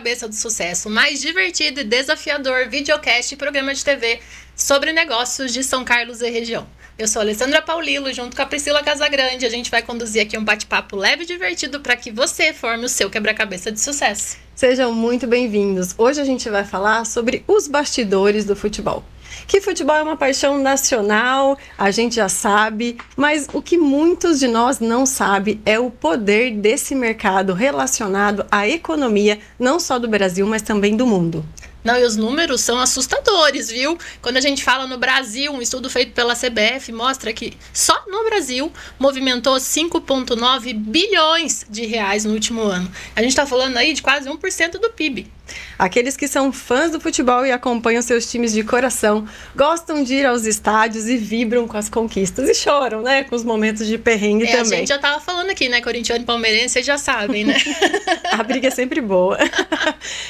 Quebra-Cabeça do Sucesso, o mais divertido e desafiador videocast e programa de TV sobre negócios de São Carlos e região. Eu sou a Alessandra Paulillo, junto com a Priscila Casagrande. A gente vai conduzir aqui um bate-papo leve e divertido para que você forme o seu quebra-cabeça de sucesso. Sejam muito bem-vindos. Hoje a gente vai falar sobre os bastidores do futebol. Que futebol é uma paixão nacional, a gente já sabe, mas o que muitos de nós não sabem é o poder desse mercado relacionado à economia, não só do Brasil, mas também do mundo. Não, e os números são assustadores, viu? Quando a gente fala no Brasil, um estudo feito pela CBF mostra que só no Brasil movimentou 5,9 bilhões de reais no último ano. A gente está falando aí de quase 1% do PIB. Aqueles que são fãs do futebol e acompanham seus times de coração, gostam de ir aos estádios e vibram com as conquistas e choram, né? Com os momentos de perrengue também. A gente já tava falando aqui, né? Corintiano e palmeirense, vocês já sabem, né? A briga é sempre boa.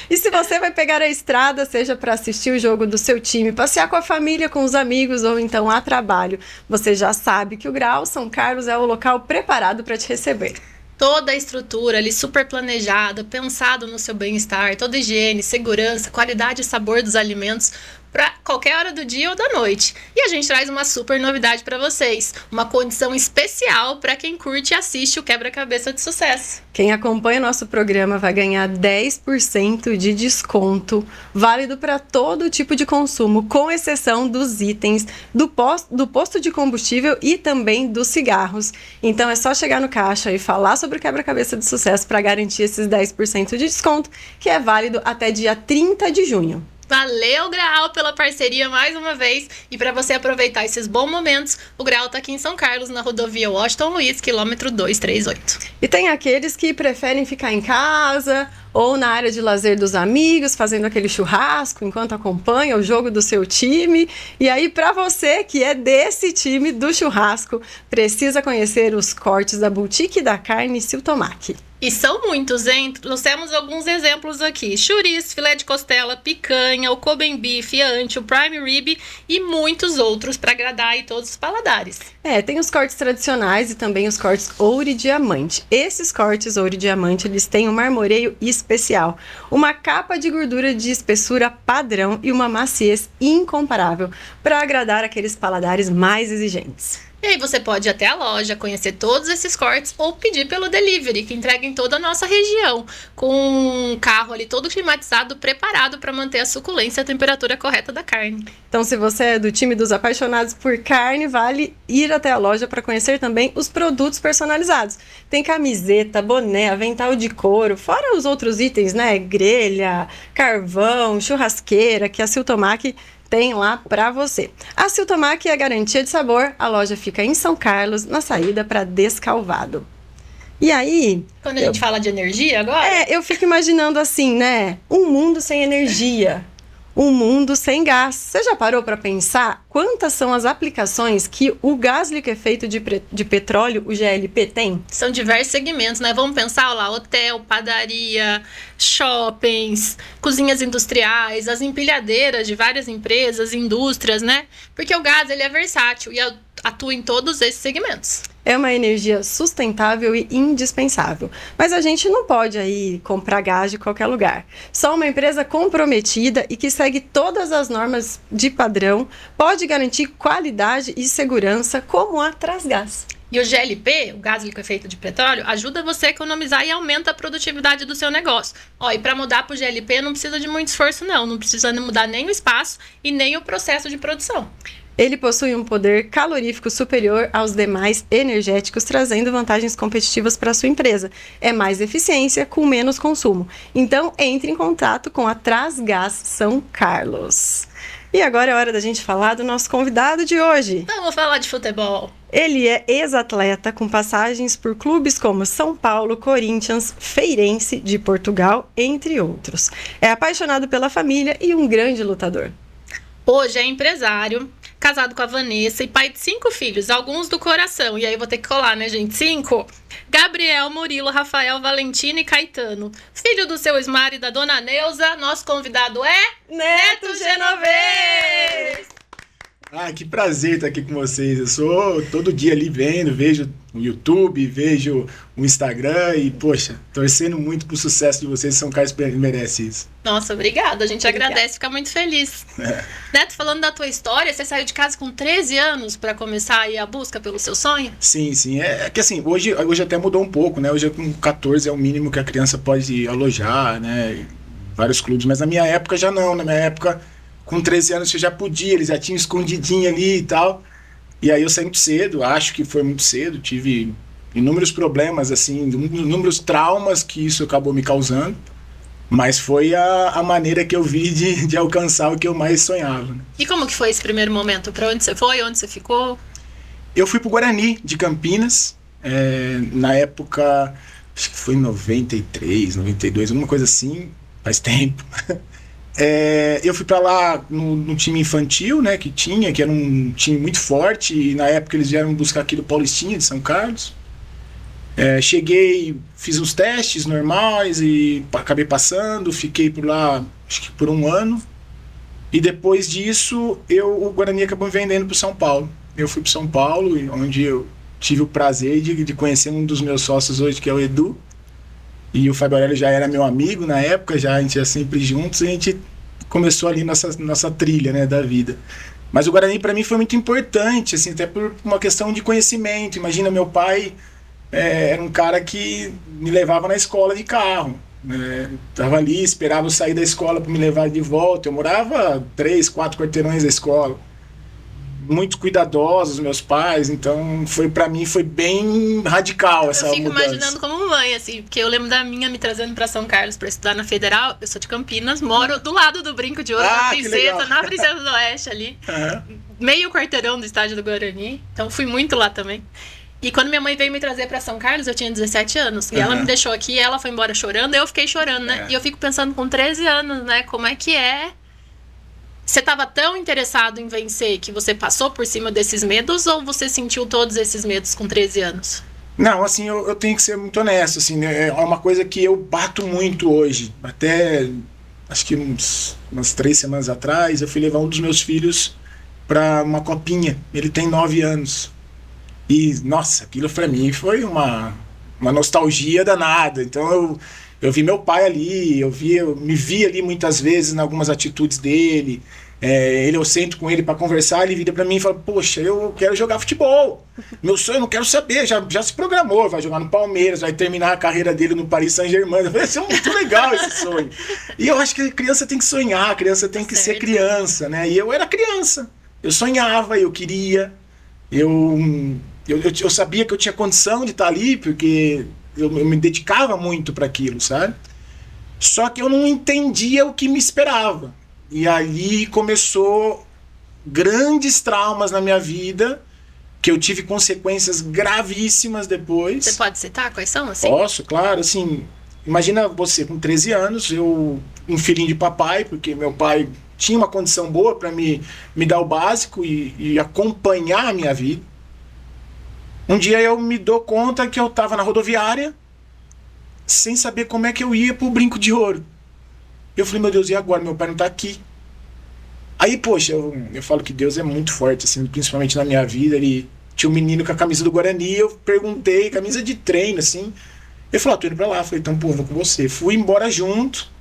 E se você vai pegar a estrada, seja para assistir o jogo do seu time, passear com a família, com os amigos ou então a trabalho, você já sabe que o Grau São Carlos é o local preparado para te receber. Toda a estrutura ali super planejada, pensado no seu bem-estar, toda higiene, segurança, qualidade e sabor dos alimentos para qualquer hora do dia ou da noite. E a gente traz uma super novidade para vocês, uma condição especial para quem curte e assiste o Quebra-Cabeça de Sucesso. Quem acompanha o nosso programa vai ganhar 10% de desconto, válido para todo tipo de consumo, com exceção dos itens do posto de combustível e também dos cigarros. Então é só chegar no caixa e falar sobre o Quebra-Cabeça de Sucesso para garantir esses 10% de desconto, que é válido até dia 30 de junho. Valeu, Graal, pela parceria mais uma vez. E para você aproveitar esses bons momentos, o Graal tá aqui em São Carlos, na rodovia Washington Luiz, quilômetro 238. E tem aqueles que preferem ficar em casa ou na área de lazer dos amigos, fazendo aquele churrasco enquanto acompanha o jogo do seu time. E aí, para você que é desse time do churrasco, precisa conhecer os cortes da Boutique da Carne Siltomac. E são muitos, hein? Trouxemos alguns exemplos aqui. Chouriço, filé de costela, picanha, o Kobe Beef, ante, o Prime Rib e muitos outros para agradar aí todos os paladares. Tem os cortes tradicionais e também os cortes ouro e diamante. Esses cortes ouro e diamante, eles têm um marmoreio especial, uma capa de gordura de espessura padrão e uma maciez incomparável para agradar aqueles paladares mais exigentes. E aí você pode ir até a loja, conhecer todos esses cortes ou pedir pelo delivery, que entrega em toda a nossa região, com um carro ali todo climatizado, preparado para manter a suculência e a temperatura correta da carne. Então, se você é do time dos apaixonados por carne, vale ir até a loja para conhecer também os produtos personalizados. Tem camiseta, boné, avental de couro, fora os outros itens, né? Grelha, carvão, churrasqueira, que a Siltomac tem lá para você. A Siltomac é a garantia de sabor. A loja fica em São Carlos, na saída para Descalvado. E aí... Quando a gente fala de energia agora... eu fico imaginando assim, né? Um mundo sem energia. Um mundo sem gás. Você já parou para pensar quantas são as aplicações que o gás liquefeito de petróleo, o GLP, tem? São diversos segmentos, né? Vamos pensar lá, hotel, padaria, shoppings, cozinhas industriais, as empilhadeiras de várias empresas, indústrias, né? Porque o gás, ele é versátil e atua em todos esses segmentos. É uma energia sustentável e indispensável. Mas a gente não pode aí comprar gás de qualquer lugar. Só uma empresa comprometida e que segue todas as normas de padrão pode garantir qualidade e segurança como a Trasgás. E o GLP, o gás liquefeito de petróleo, ajuda você a economizar e aumenta a produtividade do seu negócio. E para mudar para o GLP não precisa de muito esforço não precisa mudar nem o espaço e nem o processo de produção. Ele possui um poder calorífico superior aos demais energéticos, trazendo vantagens competitivas para a sua empresa. É mais eficiência com menos consumo. Então, entre em contato com a Trasgás São Carlos. E agora é hora da gente falar do nosso convidado de hoje. Vamos falar de futebol. Ele é ex-atleta com passagens por clubes como São Paulo, Corinthians, Feirense de Portugal, entre outros. É apaixonado pela família e um grande lutador. Hoje é empresário, casado com a Vanessa e pai de 5 filhos, alguns do coração. E aí vou ter que colar, né, gente? 5. Gabriel, Murilo, Rafael, Valentina e Caetano. Filho do seu Ismar e da dona Neuza, nosso convidado é... Neto Genovez! Ah, que prazer estar aqui com vocês. Eu sou todo dia ali vendo, vejo o YouTube, vejo o Instagram e, poxa, torcendo muito pro sucesso de vocês. São Carlos merece isso. Nossa, obrigada. A gente Obrigada. agradece, fica muito feliz. Neto, falando da tua história, você saiu de casa com 13 anos para começar aí a busca pelo seu sonho? Sim, sim. É que assim, hoje até mudou um pouco, né? Hoje com 14 é o mínimo que a criança pode alojar, né? Vários clubes. Mas na minha época já não. Na minha época, com 13 anos você já podia, eles já tinham escondidinho ali e tal. E aí eu saí muito cedo, acho que foi muito cedo. Tive inúmeros problemas, assim, inúmeros traumas que isso acabou me causando. Mas foi a maneira que eu vi de alcançar o que eu mais sonhava, né? E como que foi esse primeiro momento? Para onde você foi? Onde você ficou? Eu fui pro Guarani de Campinas, na época, acho que foi em 93, 92, alguma coisa assim, faz tempo. Eu fui pra lá no time infantil, né, que era um time muito forte, e na época eles vieram buscar aqui do Paulistinha, de São Carlos. Cheguei, fiz os testes normais e acabei passando, fiquei por lá, acho que por um ano. E depois disso, o Guarani acabou me vendendo para São Paulo. Eu fui para São Paulo, onde eu tive o prazer de conhecer um dos meus sócios hoje, que é o Edu. E o Fábio Aurélio já era meu amigo na época, a gente ia sempre juntos, e a gente começou ali nossa trilha, né, da vida. Mas o Guarani para mim foi muito importante, assim, até por uma questão de conhecimento. Imagina, meu pai era um cara que me levava na escola de carro. Tava ali, esperava eu sair da escola para me levar de volta. Eu morava 3, 4 quarteirões da escola. Muito cuidadosos meus pais, então para mim foi bem radical essa mudança. Eu fico imaginando como mãe, assim, porque eu lembro da minha me trazendo para São Carlos para estudar na Federal. Eu sou de Campinas, moro do lado do Brinco de Ouro, na Princesa do Oeste ali, meio quarteirão do estádio do Guarani. Então fui muito lá também. E quando minha mãe veio me trazer pra São Carlos, eu tinha 17 anos. E ela me deixou aqui, ela foi embora chorando, eu fiquei chorando, né? E eu fico pensando com 13 anos, né? Como é que é? Você tava tão interessado em vencer que você passou por cima desses medos, ou você sentiu todos esses medos com 13 anos? Não, assim, eu tenho que ser muito honesto, assim, né? É uma coisa que eu bato muito hoje. Até, acho que umas 3 semanas atrás, eu fui levar um dos meus filhos pra uma copinha. Ele tem 9 anos. E, nossa, aquilo pra mim foi uma nostalgia danada. Então eu vi meu pai ali, eu me vi ali muitas vezes em algumas atitudes dele. Eu sento com ele pra conversar, ele vira pra mim e fala: poxa, eu quero jogar futebol. Meu sonho, eu não quero saber, já se programou, vai jogar no Palmeiras, vai terminar a carreira dele no Paris Saint-Germain. Vai ser muito legal esse sonho. E eu acho que a criança tem que sonhar, a criança tem que ser criança, né? E eu era criança, eu sonhava, eu queria, eu sabia que eu tinha condição de estar ali, porque eu me dedicava muito para aquilo, sabe? Só que eu não entendia o que me esperava. E aí começou grandes traumas na minha vida, que eu tive consequências gravíssimas depois. Você pode citar quais são, assim? Posso, claro. Assim, imagina você com 13 anos, um filhinho de papai, porque meu pai tinha uma condição boa para me dar o básico e acompanhar a minha vida. Um dia eu me dou conta que eu estava na rodoviária sem saber como é que eu ia pro Brinco de Ouro. Eu falei: meu Deus, e agora? Meu pai não tá aqui. Aí, poxa, eu falo que Deus é muito forte, assim, principalmente na minha vida. Ele tinha um menino com a camisa do Guarani, eu perguntei, camisa de treino, assim. Ele falou: tô indo pra lá. Eu falei: então, pô, vou com você. Fui embora junto.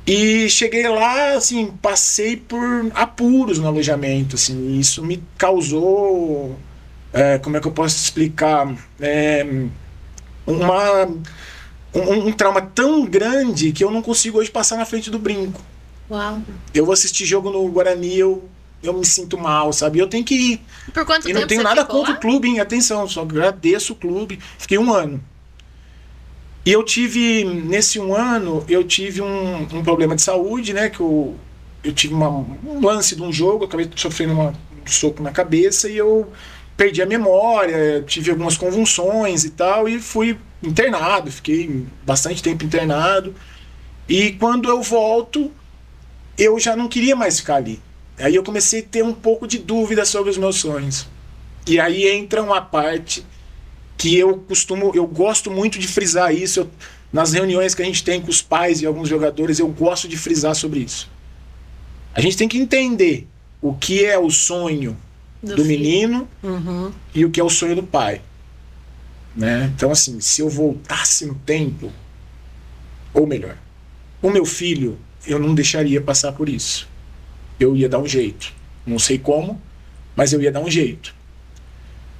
E cheguei lá, assim, passei por apuros no alojamento, assim. E isso me causou... como é que eu posso explicar? Um trauma tão grande que eu não consigo hoje passar na frente do Brinco. Uau. Eu vou assistir jogo no Guarani, eu me sinto mal, sabe? Eu tenho que ir. Por quanto tempo não tenho você nada ficou contra lá? o clube, hein? Atenção, só agradeço o clube. Fiquei 1 ano. E nesse 1 ano, eu tive um problema de saúde, né? Que eu tive um lance de um jogo, acabei sofrendo um soco na cabeça e eu perdi a memória, tive algumas convulsões e tal, e fui internado, fiquei bastante tempo internado. E quando eu volto, eu já não queria mais ficar ali. Aí eu comecei a ter um pouco de dúvida sobre os meus sonhos. E aí entra uma parte que eu gosto muito de frisar isso. Nas reuniões que a gente tem com os pais e alguns jogadores, eu gosto de frisar sobre isso. A gente tem que entender o que é o sonho do filho. menino Uhum. e o que é o sonho do pai, né? Então, assim, se eu voltasse no tempo, ou melhor, o meu filho, eu não deixaria passar por isso. Eu ia dar um jeito. Não sei como, mas eu ia dar um jeito.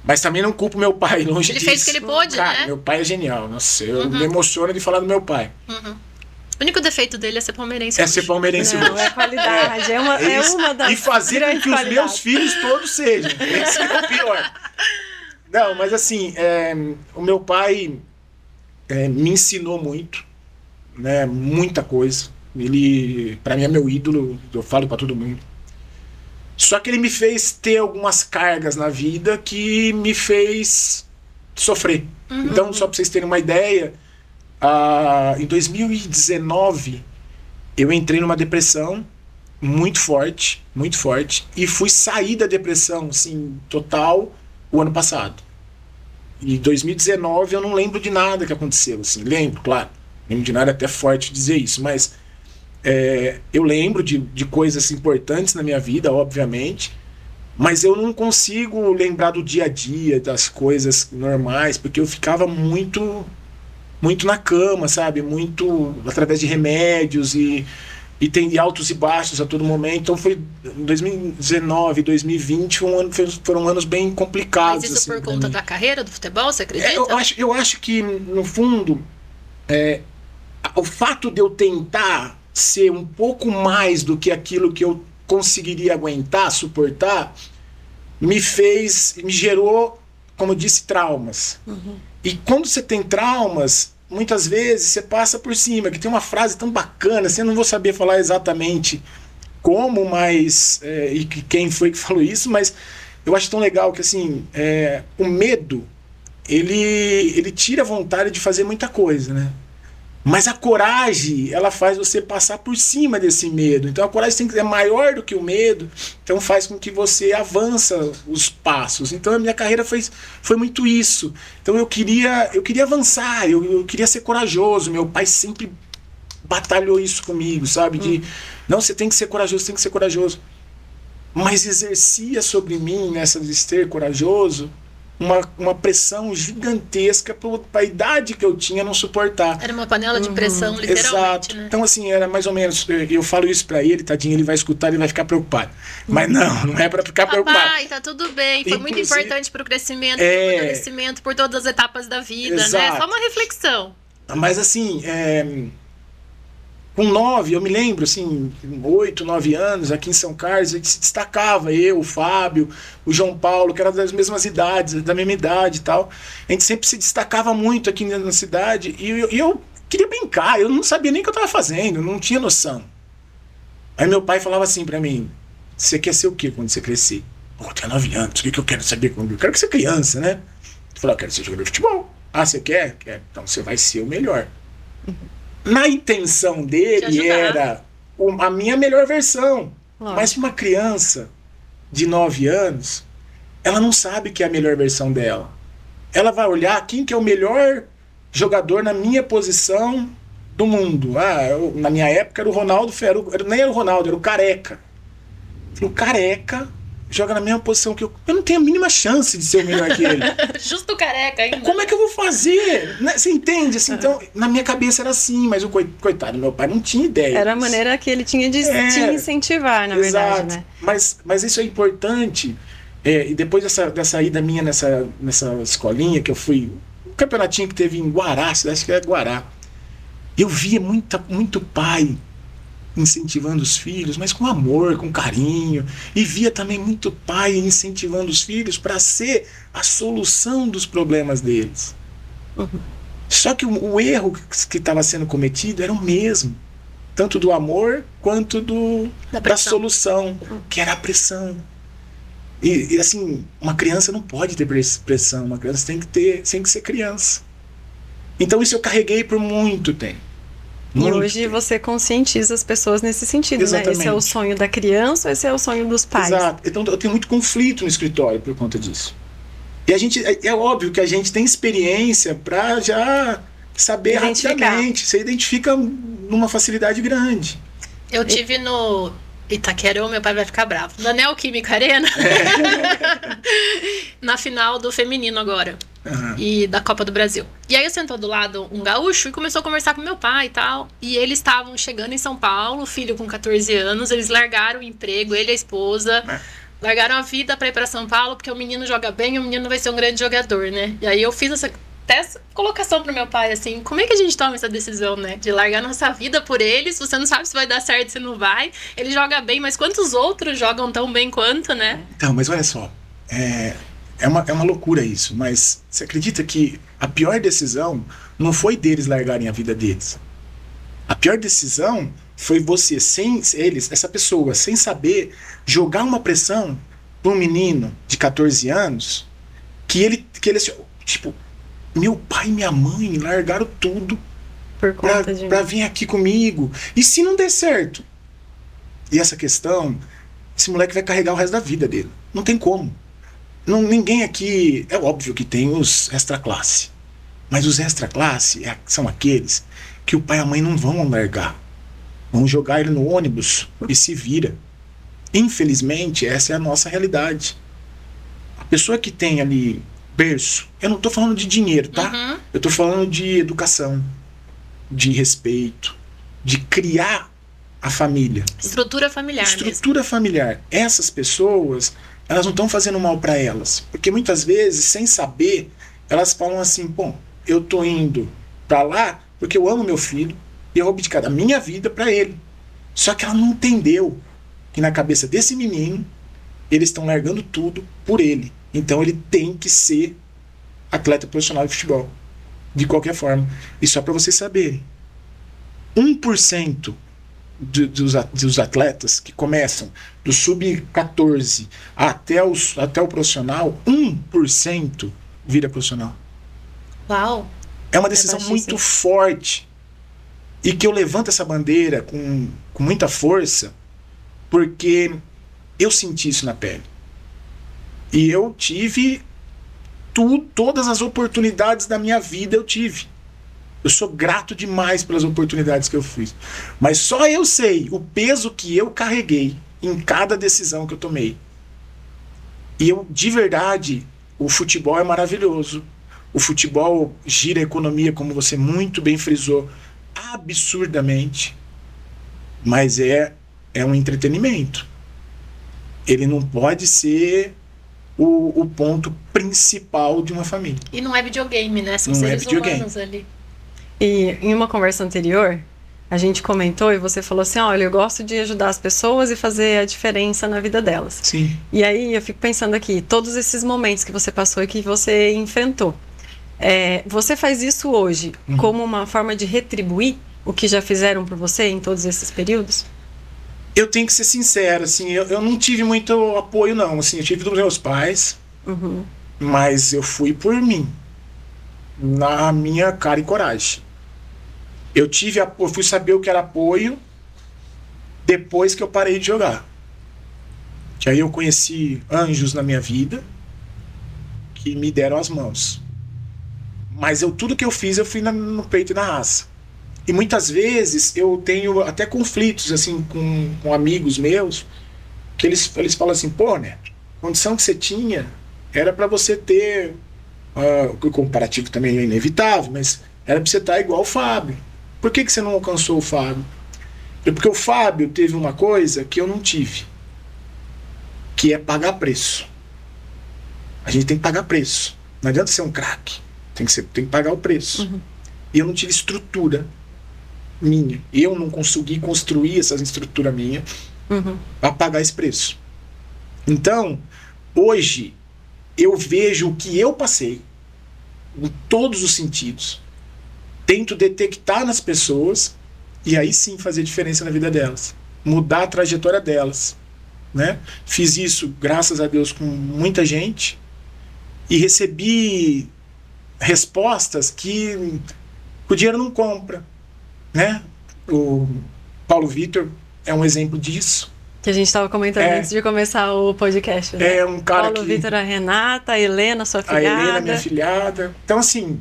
Mas também não culpo meu pai, longe Ele disso. fez o que ele pôde, Cara, né? meu pai é genial. Nossa, eu me emociono de falar do meu pai. O único defeito dele é ser palmeirense. É ser palmeirense Não, hoje. é qualidade. É Isso. uma das E fazer com grandes que os qualidades. meus filhos todos sejam. Esse é o pior. Não, mas assim, o meu pai me ensinou muito, né? Muita coisa. Ele, pra mim, é meu ídolo. Eu falo pra todo mundo. Só que ele me fez ter algumas cargas na vida que me fez sofrer. Então, só pra vocês terem uma ideia, em 2019 eu entrei numa depressão muito forte, e fui sair da depressão, assim, total, o ano passado. Em 2019 eu não lembro de nada que aconteceu, assim, lembro, claro, lembro de nada, é até forte dizer isso, mas eu lembro de coisas importantes na minha vida, obviamente, mas eu não consigo lembrar do dia a dia, das coisas normais, porque eu ficava muito na cama, sabe? Muito através de remédios e tem altos e baixos a todo momento. Então foi 2019, 2020 foram anos bem complicados. Mas isso assim, por pra conta mim. da carreira, do futebol, você acredita? Eu acho que, no fundo, o fato de eu tentar ser um pouco mais do que aquilo que eu conseguiria aguentar, suportar, me gerou, como eu disse, traumas. E quando você tem traumas, muitas vezes você passa por cima, que tem uma frase tão bacana, assim, eu não vou saber falar exatamente como, mas e quem foi que falou isso, mas eu acho tão legal que, assim, o medo, ele tira a vontade de fazer muita coisa, né? Mas a coragem, ela faz você passar por cima desse medo. Então a coragem tem que ser maior do que o medo, então faz com que você avança os passos. Então a minha carreira foi muito isso. Então eu queria avançar, eu queria ser corajoso. Meu pai sempre batalhou isso comigo, sabe? Não, você tem que ser corajoso, você tem que ser corajoso. Mas exercia sobre mim, nessa de ser corajoso, uma pressão gigantesca para a idade que eu tinha não suportar. Era uma panela de pressão, literalmente, Exato. né? Então, assim, era mais ou menos. Eu falo isso para ele, tadinho, ele vai escutar, ele vai ficar preocupado. Mas não é para ficar preocupado. Papai, tá tudo bem. Foi muito Inclusive, importante pro crescimento, pro amadurecimento, por todas as etapas da vida, né? Exato. Só uma reflexão. Mas, assim, com 9, eu me lembro, assim, 8, 9 anos, aqui em São Carlos, a gente se destacava, eu, o Fábio, o João Paulo, que era das mesmas idades, da mesma idade e tal. A gente sempre se destacava muito aqui na cidade, e eu queria brincar, eu não sabia nem o que eu estava fazendo, não tinha noção. Aí meu pai falava assim pra mim: você quer ser o quê quando você crescer? Pô, eu tenho 9 anos, o que eu quero saber quando eu quero ser criança, né? Eu falei: eu quero ser jogador de futebol. Ah, você quer? Quer. Então você vai ser o melhor. Na intenção dele era a minha melhor versão. Lógico. Mas uma criança de 9 anos, ela não sabe que é a melhor versão dela. Ela vai olhar quem que é o melhor jogador na minha posição do mundo. Na minha época era o Ronaldo, nem era o Ronaldo, era o Careca. O Careca joga na mesma posição que eu. Eu não tenho a mínima chance de ser o melhor que ele. Justo careca ainda. Como é que eu vou fazer? Né? Você entende? Assim, então, na minha cabeça era assim, mas o coitado, meu pai não tinha ideia. Era a maneira que ele tinha de te incentivar, na verdade, Exato. né? Mas isso é importante. E depois dessa ida minha nessa escolinha que eu fui, um campeonatinho que teve em Guará, acho que era Guará, eu via muito pai incentivando os filhos, mas com amor, com carinho, e via também muito pai incentivando os filhos para ser a solução dos problemas deles. Só que o erro que estava sendo cometido era o mesmo, tanto do amor quanto da solução, que era a pressão. E assim, uma criança não pode ter pressão, uma criança tem que ser criança. Então isso eu carreguei por muito tempo. E hoje você conscientiza as pessoas nesse sentido, Exatamente. né? Esse é o sonho da criança ou esse é o sonho dos pais? Exato. Então eu tenho muito conflito no escritório por conta disso. E a gente, é óbvio que a gente tem experiência para já saber rapidamente. Você identifica numa facilidade grande. Eu tive Itaquera, meu pai vai ficar bravo. Na Neoquímica Arena. Na final do feminino agora. E da Copa do Brasil. E aí eu sentou do lado um gaúcho e começou a conversar com meu pai e tal. E eles estavam chegando em São Paulo, filho com 14 anos. Eles largaram o emprego, ele e a esposa. Largaram a vida pra ir pra São Paulo, porque o menino joga bem e o menino vai ser um grande jogador, né? E aí eu fiz essa colocação pro meu pai, assim, como é que a gente toma essa decisão, né? De largar nossa vida por eles, você não sabe se vai dar certo, se não vai. Ele joga bem, mas quantos outros jogam tão bem quanto, né? Então, mas olha só, é uma loucura isso, mas você acredita que a pior decisão não foi deles largarem a vida deles? A pior decisão foi você, sem eles, essa pessoa, sem saber, jogar uma pressão para um menino de 14 anos que ele tipo, meu pai e minha mãe largaram tudo pra vir aqui comigo. E se não der certo? E essa questão, esse moleque vai carregar o resto da vida dele. Não tem como. Ninguém aqui... É óbvio que tem os extra classe. Mas os extra classe são aqueles que o pai e a mãe não vão largar. Vão jogar ele no ônibus e se vira. Infelizmente, essa é a nossa realidade. A pessoa que tem ali berço, eu não tô falando de dinheiro, tá? Eu tô falando de educação, de respeito, de criar a família. Estrutura familiar. Estrutura familiar. Essas pessoas, elas não estão fazendo mal para elas. Porque muitas vezes, sem saber, elas falam assim, bom, eu tô indo para lá porque eu amo meu filho e eu vou abdicar da minha vida para ele. Só que ela não entendeu que na cabeça desse menino, eles estão largando tudo por ele. Então ele tem que ser atleta profissional de futebol. De qualquer forma. E só para vocês saberem, 1% dos atletas que começam do sub-14 até o profissional, 1% vira profissional. Uau! É uma decisão muito forte. E que eu levanto essa bandeira com muita força, porque eu senti isso na pele. E eu tive todas as oportunidades da minha vida eu tive. Eu sou grato demais pelas oportunidades que eu fiz. Mas só eu sei o peso que eu carreguei em cada decisão que eu tomei. E eu, de verdade, o futebol é maravilhoso. O futebol gira a economia, como você muito bem frisou, absurdamente. Mas é um entretenimento. Ele não pode ser o ponto principal de uma família. E não é videogame, né? São não seres humanos ali. E em uma conversa anterior, a gente comentou e você falou assim, olha, eu gosto de ajudar as pessoas e fazer a diferença na vida delas. Sim. E aí eu fico pensando aqui, todos esses momentos que você passou e que você enfrentou, você faz isso hoje como uma forma de retribuir o que já fizeram por você em todos esses períodos? Eu tenho que ser sincero, assim, eu não tive muito apoio, não. Assim, eu tive dos meus pais, mas eu fui por mim, na minha cara e coragem. Eu fui saber o que era apoio depois que eu parei de jogar. Que aí eu conheci anjos na minha vida que me deram as mãos. Mas tudo que eu fiz no peito e na raça. E muitas vezes eu tenho até conflitos assim com amigos meus, que eles falam assim, pô, né, a condição que você tinha era para você ter, o comparativo também é inevitável, mas era para você estar igual o Fábio. Por que você não alcançou o Fábio? Porque o Fábio teve uma coisa que eu não tive, que é pagar preço. A gente tem que pagar preço. Não adianta ser um craque, tem que pagar o preço. E eu não tive estrutura minha. Eu não consegui construir essa estrutura minha para pagar esse preço. Então, hoje, eu vejo o que eu passei em todos os sentidos. Tento detectar nas pessoas e aí sim fazer diferença na vida delas. Mudar a trajetória delas. Né? Fiz isso, graças a Deus, com muita gente e recebi respostas que o dinheiro não compra. Né? O Paulo Vitor é um exemplo disso. Que a gente estava comentando antes de começar o podcast. Né? É um cara Paulo Vitor, a Renata, a Helena, sua filhada. A Helena, minha filhada. Então, assim,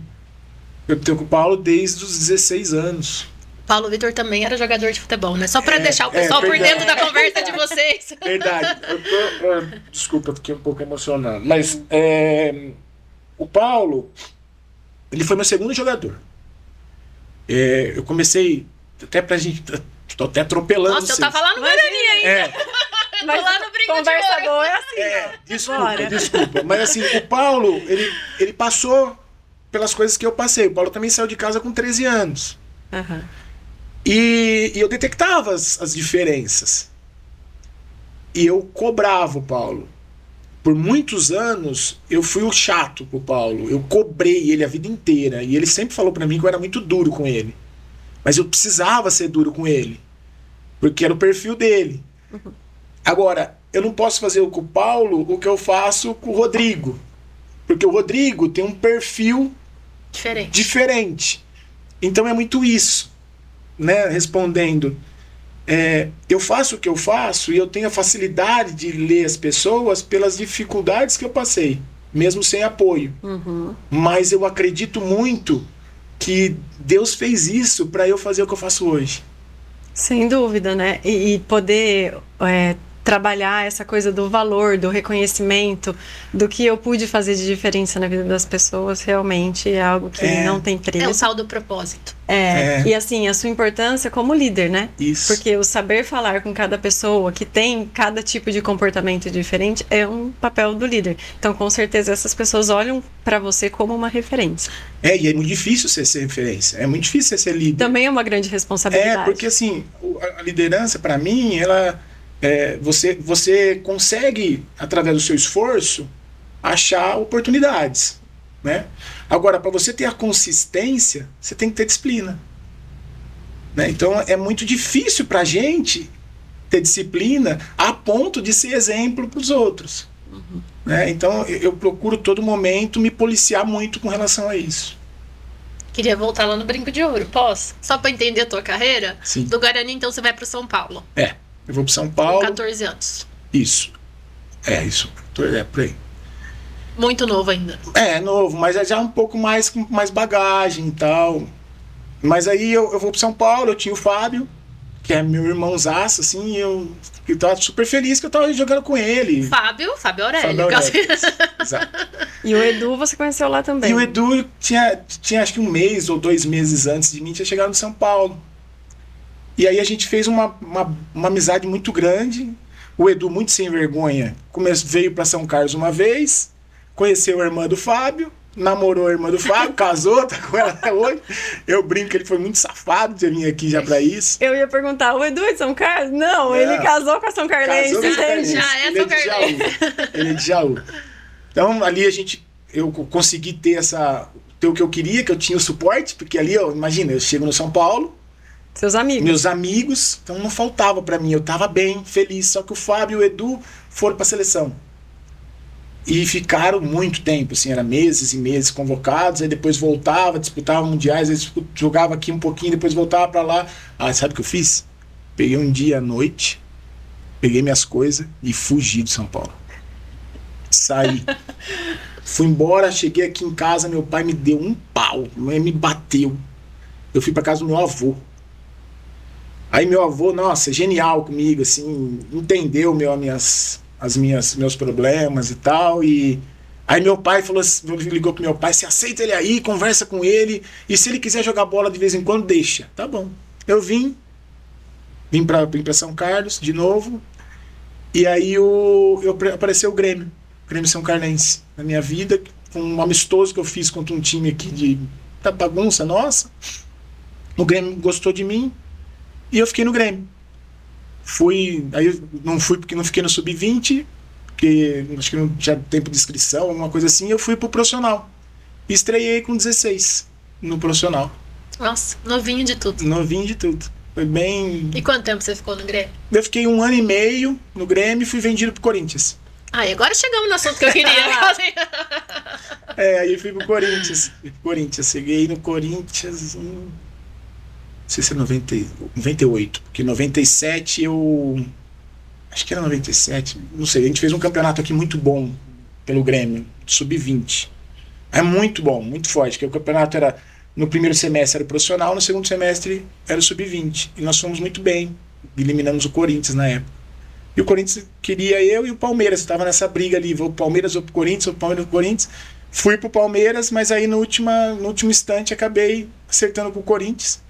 eu tenho com o Paulo desde os 16 anos. Paulo Vitor também era jogador de futebol, né? Só pra deixar o pessoal por verdade. dentro da conversa de vocês. Verdade. Desculpa, eu fiquei um pouco emocionado. Mas o Paulo, ele foi meu segundo jogador. Eu comecei, até pra gente... Tô até atropelando. Nossa, eu tava lá no Guarani ainda. Tô Mas lá no Brinco de conversa Ouro. boa é assim, ó. Bora. Desculpa. Mas assim, o Paulo, ele passou pelas coisas que eu passei. O Paulo também saiu de casa com 13 anos. Aham. E eu detectava as diferenças. E eu cobrava o Paulo. Por muitos anos, eu fui o chato pro Paulo. Eu cobrei ele a vida inteira. E ele sempre falou pra mim que eu era muito duro com ele. Mas eu precisava ser duro com ele. Porque era o perfil dele. Agora, eu não posso fazer com o Paulo o que eu faço com o Rodrigo. Porque o Rodrigo tem um perfil diferente. Então é muito isso. Né, respondendo, eu faço o que eu faço e eu tenho a facilidade de ler as pessoas pelas dificuldades que eu passei, mesmo sem apoio. Mas eu acredito muito que Deus fez isso para eu fazer o que eu faço hoje. Sem dúvida, né? E poder trabalhar essa coisa do valor, do reconhecimento, do que eu pude fazer de diferença na vida das pessoas, realmente é algo que não tem preço. É o tal do propósito. E assim, a sua importância como líder, né? Isso. Porque o saber falar com cada pessoa, que tem cada tipo de comportamento diferente, é um papel do líder. Então, com certeza, essas pessoas olham para você como uma referência. E é muito difícil você ser referência. É muito difícil você ser líder. Também é uma grande responsabilidade. Porque assim, a liderança, para mim, ela... você consegue, através do seu esforço, achar oportunidades, né? Agora, para você ter a consistência, você tem que ter disciplina, né? Então, é muito difícil para a gente ter disciplina a ponto de ser exemplo para os outros. Né? Então, eu procuro todo momento me policiar muito com relação a isso. Queria voltar lá no Brinco de Ouro, posso? Só para entender a tua carreira? Sim. Do Guarani, então, você vai para São Paulo. Eu vou para São Paulo. Com 14 anos. Isso. Isso. Por aí. Muito novo ainda. Novo, mas é já um pouco mais com mais bagagem e tal. Mas aí eu vou para São Paulo, eu tinha o Fábio, que é meu irmãozaço, assim, eu tava super feliz que eu tava jogando com ele. Fábio Aurélio. Fábio Aurélio. Exato. E o Edu você conheceu lá também. E o Edu tinha acho que 1 mês ou 2 meses antes de mim, tinha chegado no São Paulo. E aí a gente fez uma amizade muito grande. O Edu, muito sem vergonha, veio para São Carlos uma vez, conheceu a irmã do Fábio, namorou a irmã do Fábio, casou, tá com ela até hoje. Eu brinco que ele foi muito safado de vir aqui já para isso. Eu ia perguntar, o Edu é de São Carlos? Não, ele casou com a São Carlense. Já é São Carlense. Ele é de Jaú. Então ali eu consegui ter o que eu queria, que eu tinha o suporte, porque ali, imagina, eu chego no São Paulo, seus amigos. Meus amigos, então não faltava pra mim, eu tava bem, feliz, só que o Fábio e o Edu foram pra seleção. E ficaram muito tempo, assim, era meses e meses convocados, aí depois voltava, disputava mundiais, aí jogava aqui um pouquinho, depois voltava pra lá. Sabe o que eu fiz? Peguei um dia à noite, peguei minhas coisas e fugi de São Paulo. Saí. Fui embora, cheguei aqui em casa, meu pai me deu um pau, me bateu. Eu fui pra casa do meu avô. Aí meu avô, nossa, genial comigo, assim, entendeu meus problemas e tal. E aí meu pai ligou pro meu pai, você aceita ele aí, conversa com ele, e se ele quiser jogar bola de vez em quando, deixa. Tá bom. Eu vim pra São Carlos de novo, e aí apareceu o Grêmio São Carlense na minha vida, com um amistoso que eu fiz contra um time aqui da bagunça nossa. O Grêmio gostou de mim, e eu fiquei no Grêmio. Aí eu não fui porque não fiquei no Sub-20, porque acho que não tinha tempo de inscrição, alguma coisa assim, eu fui pro profissional. E estreiei com 16 no profissional. Nossa, novinho de tudo. Novinho de tudo. Foi bem... E quanto tempo você ficou no Grêmio? Eu fiquei 1 ano e meio no Grêmio e fui vendido pro Corinthians. E agora chegamos no assunto que eu queria. Aí eu fui pro Corinthians. Cheguei no Corinthians não sei se é 98, porque em 97 acho que era 97, não sei, a gente fez um campeonato aqui muito bom pelo Grêmio, Sub-20. É muito bom, muito forte, porque o campeonato era No primeiro semestre era o profissional, no segundo semestre era o sub-20. E nós fomos muito bem. Eliminamos o Corinthians na época. E o Corinthians queria eu e o Palmeiras. Estava nessa briga ali. Vou pro Palmeiras ou pro Corinthians, ou pro Palmeiras ou pro Corinthians. Fui pro Palmeiras, mas aí no último instante acabei acertando com o Corinthians.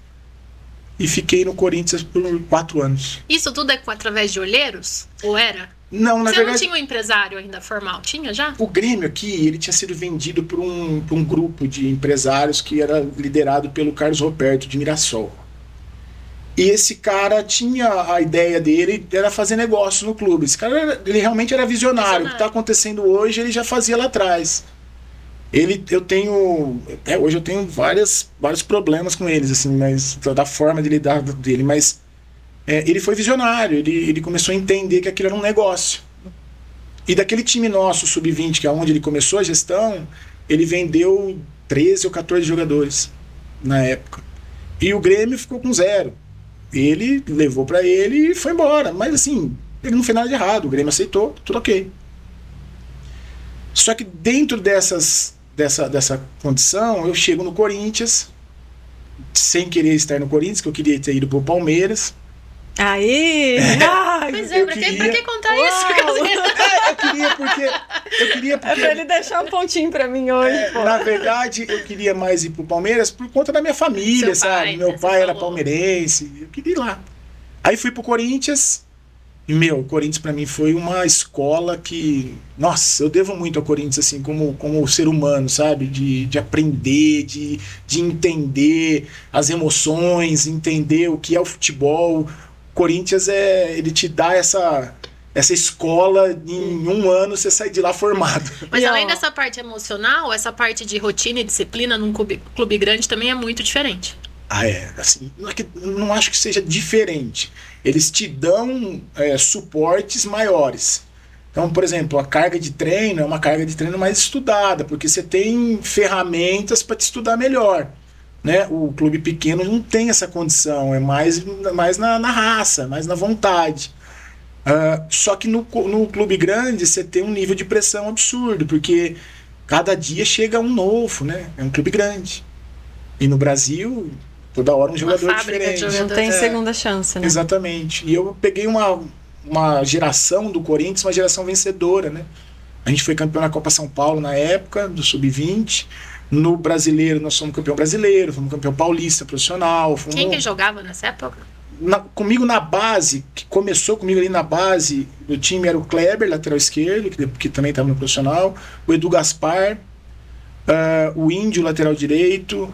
E fiquei no Corinthians por 4 anos. Isso tudo é através de olheiros? Ou era? Não, na Você verdade... não tinha um empresário ainda formal? Tinha já? O Grêmio aqui, ele tinha sido vendido por um grupo de empresários que era liderado pelo Carlos Roberto de Mirassol. E esse cara tinha a ideia dele, era fazer negócio no clube. Esse cara, ele realmente era visionário. O que está acontecendo hoje, ele já fazia lá atrás. Hoje eu tenho vários problemas com eles, assim, mas da forma de lidar dele, mas ele foi visionário, ele começou a entender que aquilo era um negócio. E daquele time nosso, sub-20, que é onde ele começou a gestão, ele vendeu 13 ou 14 jogadores na época. E o Grêmio ficou com 0. Ele levou para ele e foi embora. Mas assim, ele não fez nada de errado, o Grêmio aceitou, tudo ok. Só que dentro dessa condição, eu chego no Corinthians, sem querer estar no Corinthians, que eu queria ter ido pro Palmeiras. Aí! Pois é, pra que contar isso? Eu queria porque... É pra ele deixar um pontinho pra mim hoje, pô. Na verdade, eu queria mais ir pro Palmeiras por conta da minha família, sabe? Meu pai era palmeirense, eu queria ir lá. Aí fui pro Corinthians, e, o Corinthians pra mim foi uma escola que... Nossa, eu devo muito ao Corinthians, assim, como ser humano, sabe? De aprender, de entender as emoções, entender o que é o futebol. Corinthians ele te dá essa escola, em um ano você sai de lá formado. Mas além dessa parte emocional, essa parte de rotina e disciplina num clube grande também é muito diferente. Assim, não acho que seja diferente. Eles te dão suportes maiores. Então, por exemplo, a carga de treino é uma carga de treino mais estudada, porque você tem ferramentas para te estudar melhor. Né? O clube pequeno não tem essa condição, é mais na raça, mais na vontade. Só que no clube grande você tem um nível de pressão absurdo, porque cada dia chega um novo, né? É um clube grande. E no Brasil, toda hora um jogador diferente. Não tem segunda chance, né? Exatamente. E eu peguei uma geração do Corinthians, uma geração vencedora, né? A gente foi campeão na Copa São Paulo na época, do Sub-20. No brasileiro, nós fomos campeão brasileiro, fomos campeão paulista profissional. Quem que jogava nessa época? Comigo na base, que começou comigo ali na base do time, era o Kleber, lateral esquerdo, que também estava no profissional, o Edu Gaspar, o Índio, lateral direito,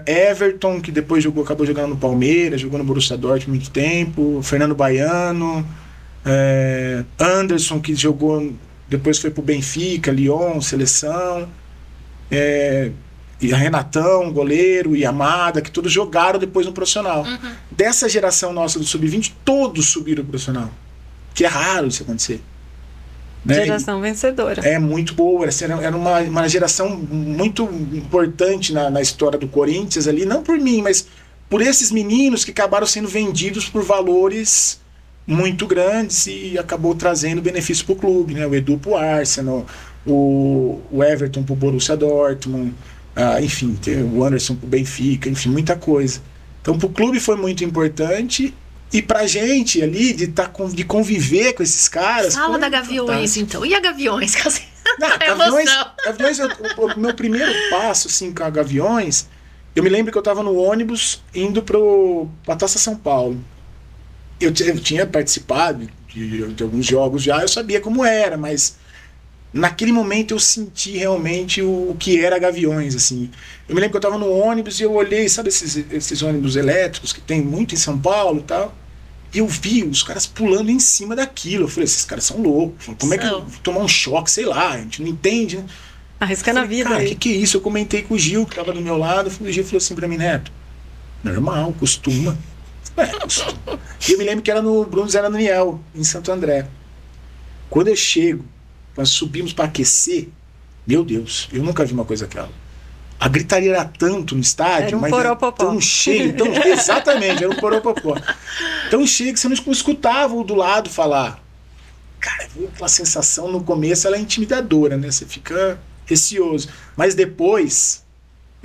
Everton, que depois acabou jogando no Palmeiras, jogou no Borussia Dortmund muito tempo, Fernando Baiano, Anderson, que jogou, depois foi pro Benfica, Lyon, seleção, e a Renatão, goleiro, e Amada, que todos jogaram depois no profissional. Uhum. Dessa geração nossa do Sub-20, todos subiram pro profissional. Que é raro isso acontecer. Né? Geração vencedora. É muito boa. Era uma geração muito importante na história do Corinthians ali, não por mim, mas por esses meninos que acabaram sendo vendidos por valores muito grandes e acabou trazendo benefício pro clube, né? O Edu pro Arsenal, o Everton pro Borussia Dortmund, enfim, o Anderson pro Benfica, enfim, muita coisa. Então pro clube foi muito importante e pra gente ali, de conviver com esses caras... Fala da Gaviões, fantástico. Então. E a Gaviões? Gaviões, o meu primeiro passo assim, com a Gaviões, eu me lembro que eu tava no ônibus indo pra Taça São Paulo. Eu tinha participado de alguns jogos já, eu sabia como era, mas naquele momento eu senti realmente o que era Gaviões, assim. Eu me lembro que eu estava no ônibus e eu olhei, sabe esses ônibus elétricos que tem muito em São Paulo e tal, e eu vi os caras pulando em cima daquilo. Eu falei, esses caras são loucos, como é que eu vou tomar um choque, sei lá, a gente não entende, né? Arriscando a vida. Cara, que é isso? Eu comentei com o Gil, que estava do meu lado, o Gil falou assim pra mim, Neto, normal, costuma. E eu me lembro que era no Bruno Zé Daniel, em Santo André. Quando eu chego, nós subimos para aquecer, meu Deus, eu nunca vi uma coisa aquela. A gritaria era tanto no estádio, era um mas poropopó. Era tão cheio, exatamente, era um poropopó. Tão cheio que você não escutava o do lado falar. Cara, aquela sensação no começo ela é intimidadora, né? Você fica receoso. Mas depois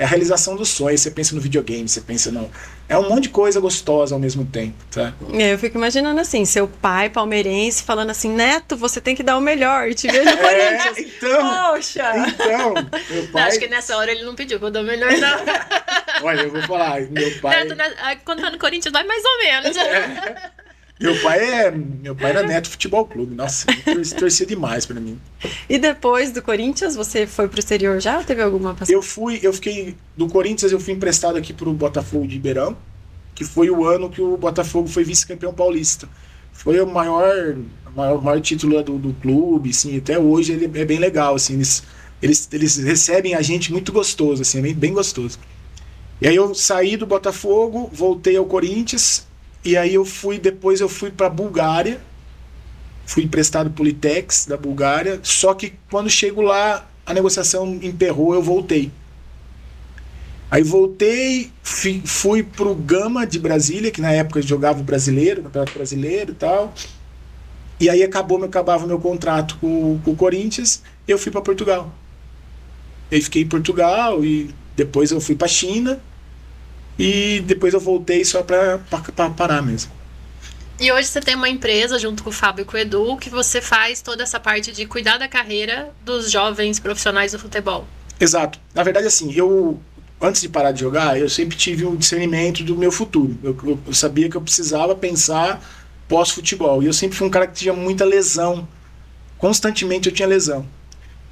É a realização do sonho. Você pensa no videogame, você pensa no... É um monte de coisa gostosa ao mesmo tempo, tá? Eu fico imaginando assim, seu pai palmeirense falando assim, Neto, você tem que dar o melhor, e te vejo no Corinthians. Então, Poxa! meu Não, pai... acho que nessa hora ele não pediu pra eu dar o melhor, não. Olha, eu vou falar, meu pai... Neto, quando tá no Corinthians, vai mais ou menos. Meu pai era Neto Futebol Clube. Nossa, ele torcia demais pra mim. E depois do Corinthians, você foi pro exterior já ou teve alguma passagem? Eu fiquei do Corinthians, eu fui emprestado aqui pro Botafogo de Ribeirão, que foi o ano que o Botafogo foi vice-campeão paulista. Foi o maior título do clube, assim, até hoje ele é bem legal, assim, eles recebem a gente muito gostoso, assim, é bem gostoso. E aí eu saí do Botafogo, voltei ao Corinthians, e aí depois eu fui pra Bulgária, fui emprestado pro Litex da Bulgária, só que quando chego lá, a negociação emperrou, eu voltei. Aí voltei, fui pro Gama de Brasília, que na época jogava o brasileiro, campeonato brasileiro e tal. E aí acabava o meu contrato com o Corinthians, eu fui para Portugal. Eu fiquei em Portugal e depois eu fui para China e depois eu voltei só para parar mesmo. E hoje você tem uma empresa junto com o Fábio e com o Edu que você faz toda essa parte de cuidar da carreira dos jovens profissionais do futebol. Exato. Na verdade, assim, antes de parar de jogar, eu sempre tive um discernimento do meu futuro. Eu sabia que eu precisava pensar pós-futebol. E eu sempre fui um cara que tinha muita lesão. Constantemente eu tinha lesão.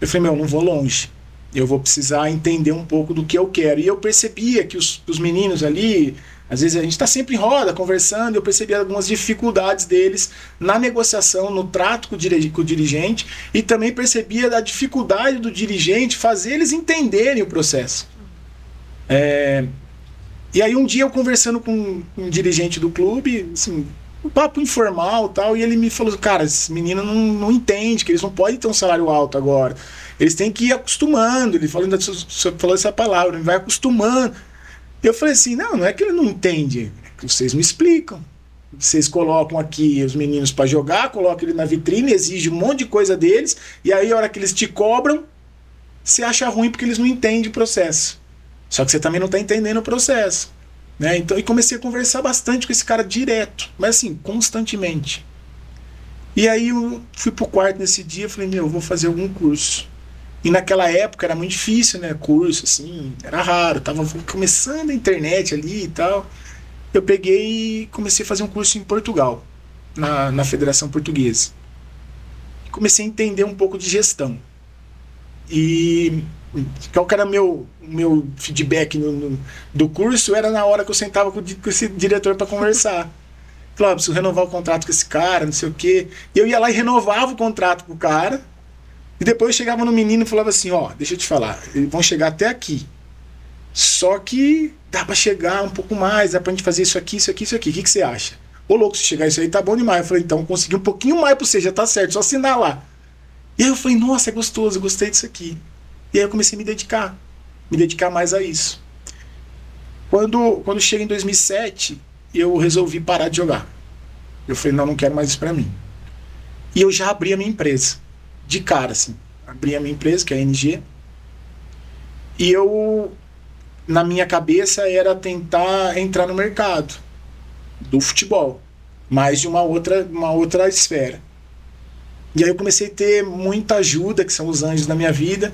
Eu falei, não vou longe. Eu vou precisar entender um pouco do que eu quero. E eu percebia que os meninos ali, às vezes a gente está sempre em roda, conversando, eu percebia algumas dificuldades deles na negociação, no trato com o dirigente, e também percebia da dificuldade do dirigente fazer eles entenderem o processo. E aí um dia eu conversando com um dirigente do clube, assim, um papo informal tal, e ele me falou, cara, esse menino não entende que eles não podem ter um salário alto agora, eles têm que ir acostumando. Ele falou essa palavra, ele vai acostumando. Eu falei assim, não é que ele não entende, é que vocês me explicam. Vocês colocam aqui os meninos para jogar, colocam ele na vitrine, exige um monte de coisa deles, e aí a hora que eles te cobram, você acha ruim porque eles não entendem o processo. Só que você também não está entendendo o processo, né? Então, e comecei a conversar bastante com esse cara direto, mas assim, constantemente. E aí eu fui pro quarto nesse dia e falei, eu vou fazer algum curso. E naquela época era muito difícil, né? Curso, assim, era raro, tava começando a internet ali e tal. Eu peguei e comecei a fazer um curso em Portugal, na Federação Portuguesa. E comecei a entender um pouco de gestão. E qual que era meu feedback do curso? Era na hora que eu sentava com esse diretor para conversar. Falei, preciso renovar o contrato com esse cara, não sei o quê. E eu ia lá e renovava o contrato com o cara. E depois eu chegava no menino e falava assim, deixa eu te falar, eles vão chegar até aqui. Só que dá pra chegar um pouco mais, dá pra gente fazer isso aqui, isso aqui, isso aqui. O que você acha? Ô louco, se chegar isso aí tá bom demais. Eu falei, então consegui um pouquinho mais pra você, já tá certo, só assinar lá. E aí eu falei, nossa, é gostoso, eu gostei disso aqui. E aí eu comecei a me dedicar mais a isso. Quando chega em 2007, eu resolvi parar de jogar. Eu falei, não quero mais isso pra mim. E eu já abri a minha empresa. De cara, assim. Abri a minha empresa, que é a NG. E na minha cabeça, era tentar entrar no mercado do futebol. Mais de uma outra esfera. E aí eu comecei a ter muita ajuda, que são os anjos da minha vida,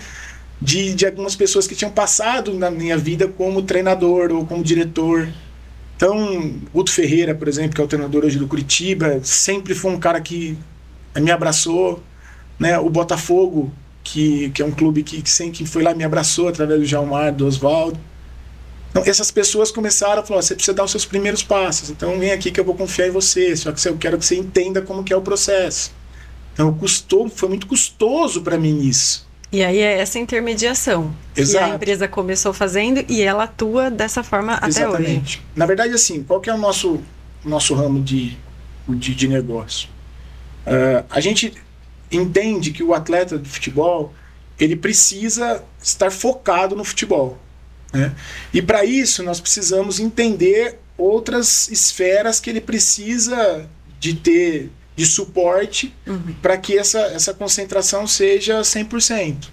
de algumas pessoas que tinham passado na minha vida como treinador ou como diretor. Então, Guto Ferreira, por exemplo, que é o treinador hoje do Curitiba, sempre foi um cara que me abraçou, né? O Botafogo, que é um clube que sempre foi lá e me abraçou através do Jalmar, do Oswaldo. Então, essas pessoas começaram a falar, você precisa dar os seus primeiros passos, então vem aqui que eu vou confiar em você, só que eu quero que você entenda como que é o processo. Então foi muito custoso para mim isso. E aí é essa intermediação. Exato. Que a empresa começou fazendo e ela atua dessa forma até hoje. Exatamente. Na verdade, assim, qual que é o nosso ramo de negócio? A gente entende que o atleta de futebol, ele precisa estar focado no futebol, né? E para isso nós precisamos entender outras esferas que ele precisa de ter de suporte para que essa concentração seja 100%.